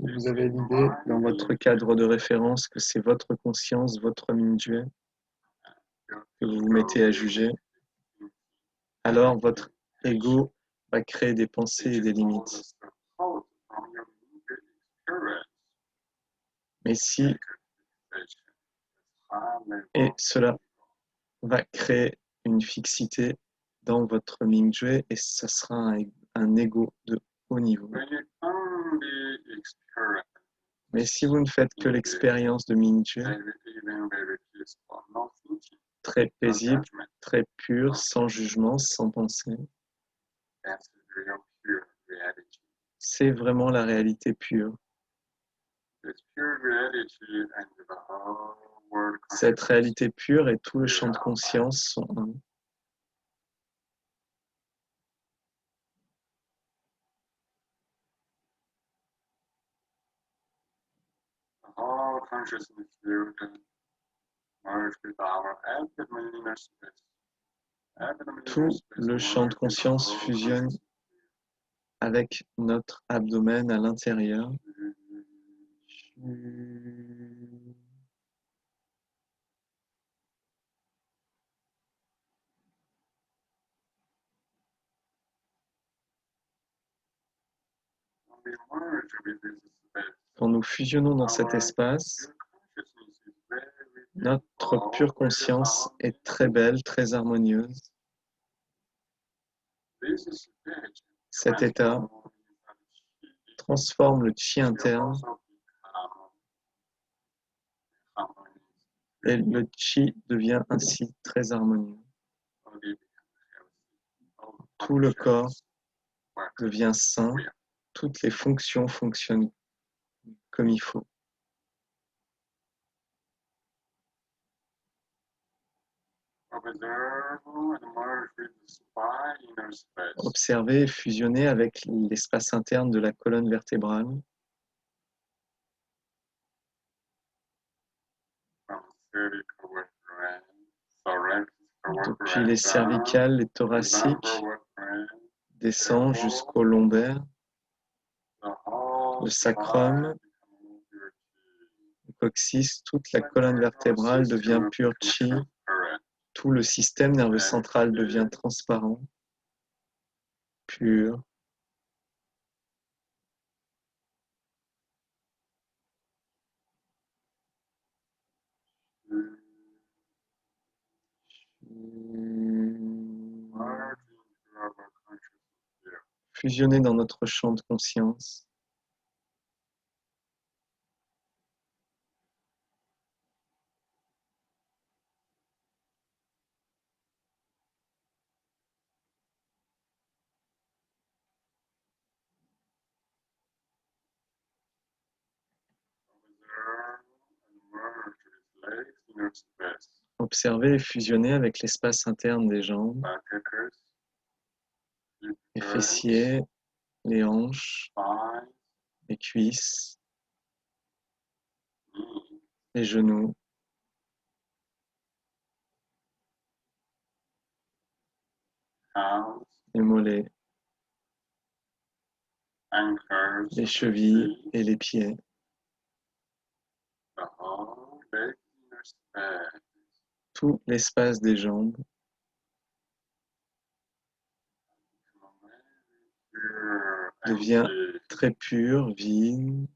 Si vous avez l'idée dans votre cadre de référence que c'est votre conscience, votre Mingyue, que vous vous mettez à juger, alors votre ego va créer des pensées et des limites. Mais si, et cela va créer une fixité dans votre Mingyue et ça sera un ego de haut niveau. Mais si vous ne faites que l'expérience de Mingyue, très paisible, très pure, sans jugement, sans pensée, c'est vraiment la réalité pure. Cette réalité pure et tout le champ de conscience sont un. Tout le champ de conscience fusionne avec notre abdomen à l'intérieur. Quand nous fusionnons dans cet espace, notre pure conscience est très belle, très harmonieuse. Cet état transforme le chi interne et le chi devient ainsi très harmonieux. Tout le corps devient sain, toutes les fonctions fonctionnent comme il faut. Observez et fusionnez avec l'espace interne de la colonne vertébrale. Depuis les cervicales, les thoraciques, descend jusqu'au lombaire, le sacrum, le coccyx, toute la colonne vertébrale devient pure chi, tout le système nerveux central devient transparent, pur. Fusionner dans notre champ de conscience. Observez et fusionnez avec l'espace interne des jambes, les fessiers, les hanches, les cuisses, les genoux, les mollets, les chevilles et les pieds. Tout l'espace des jambes devient très pur, vide,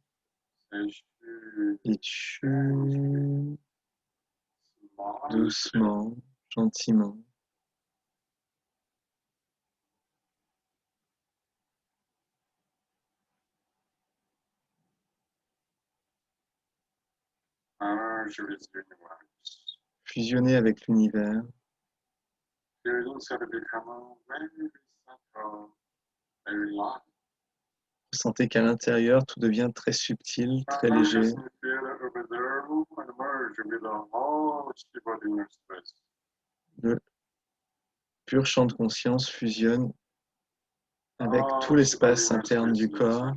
再去 et tu 什么 doucement, gentiment. merge with universe. Fusionner avec l'univers. Feeling sort of become very subtle, very light. Ressentez qu'à l'intérieur, tout devient très subtil, très léger. Consciously feel over there and merge with the whole body inner space. Le pur champ de conscience fusionne avec tout l'espace interne du corps.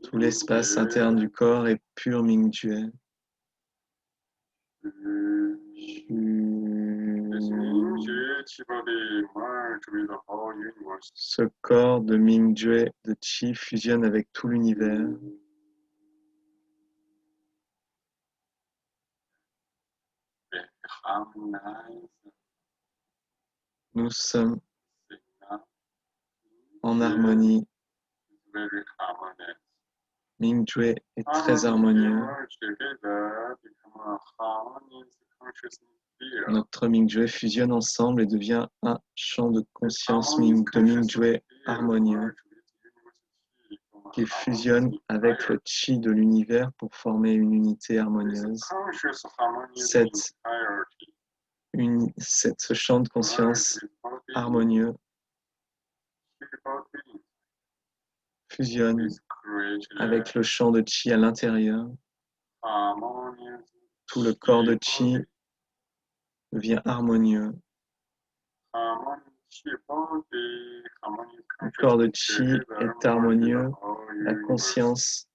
Tout l'espace interne du corps est pur Mingjue. Ce corps de Mingjue, de Qi, fusionne avec tout l'univers. Nous sommes en harmonie. Mingjue est très harmonieux. Notre Mingjue fusionne ensemble et devient un champ de conscience de Mingjue harmonieux qui fusionne avec le Qi de l'univers pour former une unité harmonieuse. Ce champ de conscience harmonieux fusionne avec le champ de Qi à l'intérieur. Tout le corps de Qi devient harmonieux. Le corps de Qi est harmonieux. La conscience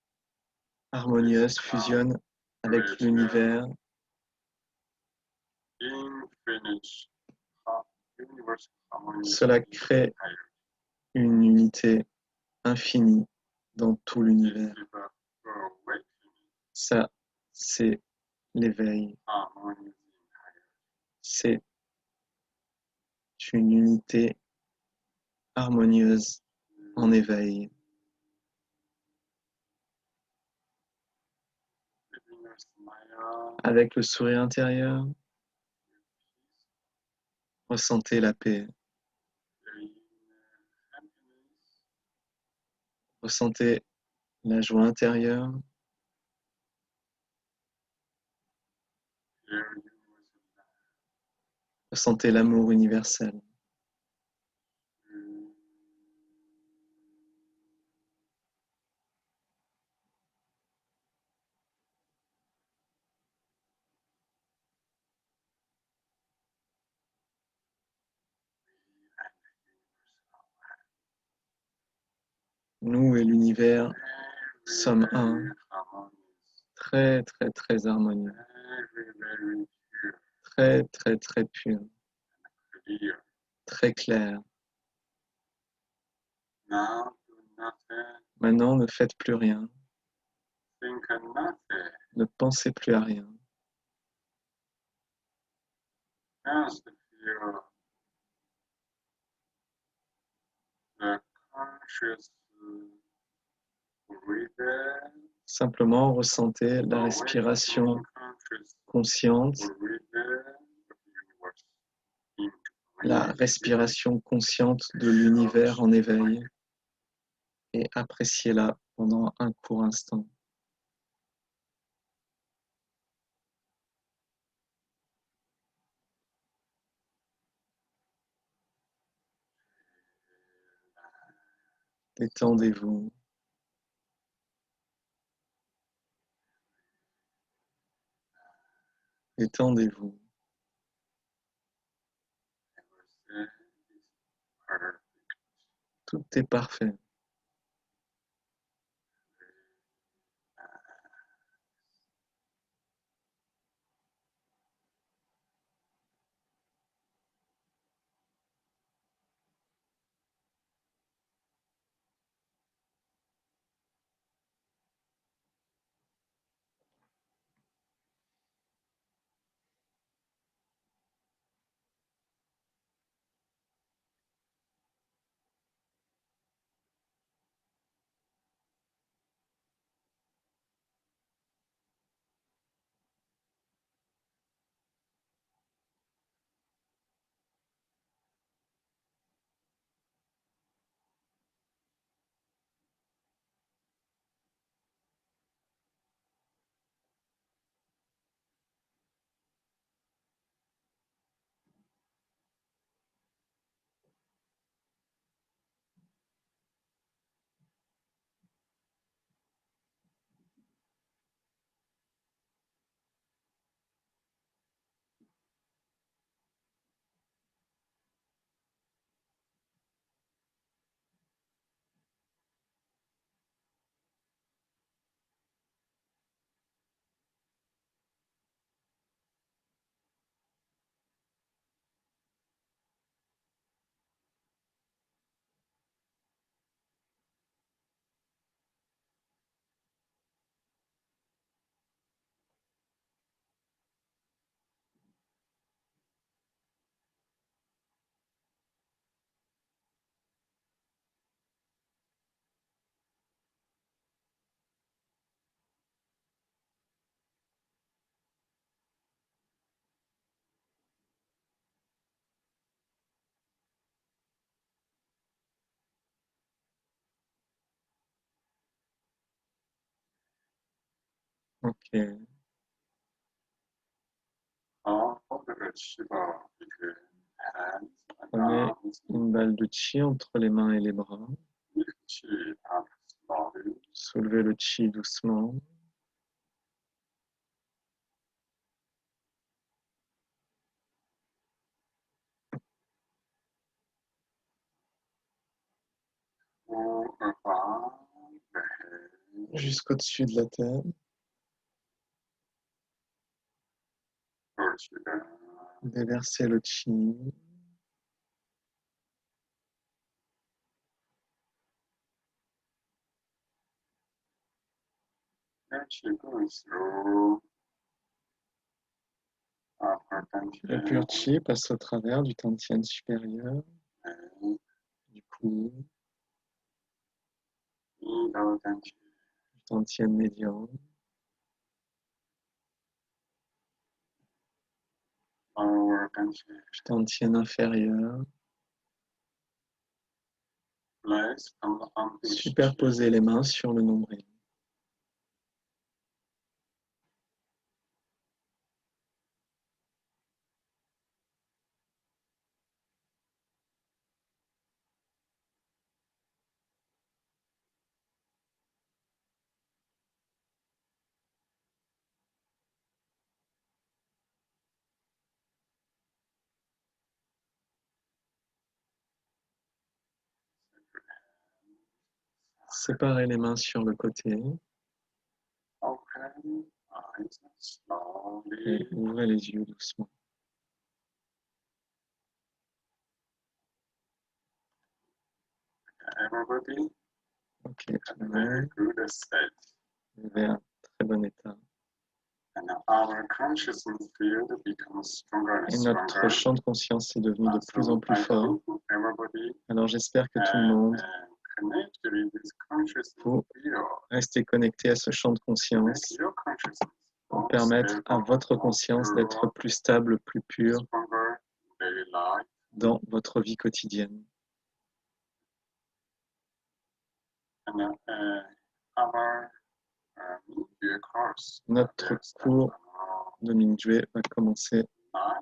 harmonieuse fusionne avec l'univers. Cela crée une unité infinie dans tout l'univers. Ça, c'est l'éveil. C'est une unité harmonieuse en éveil. Avec le sourire intérieur, ressentez la paix. Ressentez la joie intérieure. Ressentez l'amour universel. Nous et l'univers sommes un, très très très harmonieux, très très très pur, très clair. Maintenant, ne faites plus rien. Ne pensez plus à rien. Simplement ressentez la respiration consciente, la respiration consciente de l'univers en éveil et appréciez-la pendant un court instant. Détendez-vous. Détendez-vous. Tout est parfait. Ok. Prenez une balle de chi entre les mains et les bras. Soulevez le chi doucement. Jusqu'au-dessus de la tête. Déversez le chi. Le pur chi passe au travers du tantien supérieur, du cou, du tantien médian, du tantien inférieur. Superposez les mains sur le nombril. Séparez les mains sur le côté et ouvrez les yeux doucement. Ok, tout le monde. Vous avez un très bon état. Et notre champ de conscience est devenu de plus en plus fort. Alors j'espère que tout le monde, vous restez connecté à ce champ de conscience pour permettre à votre conscience d'être plus stable, plus pure dans votre vie quotidienne. Notre cours de Mingyue va commencer à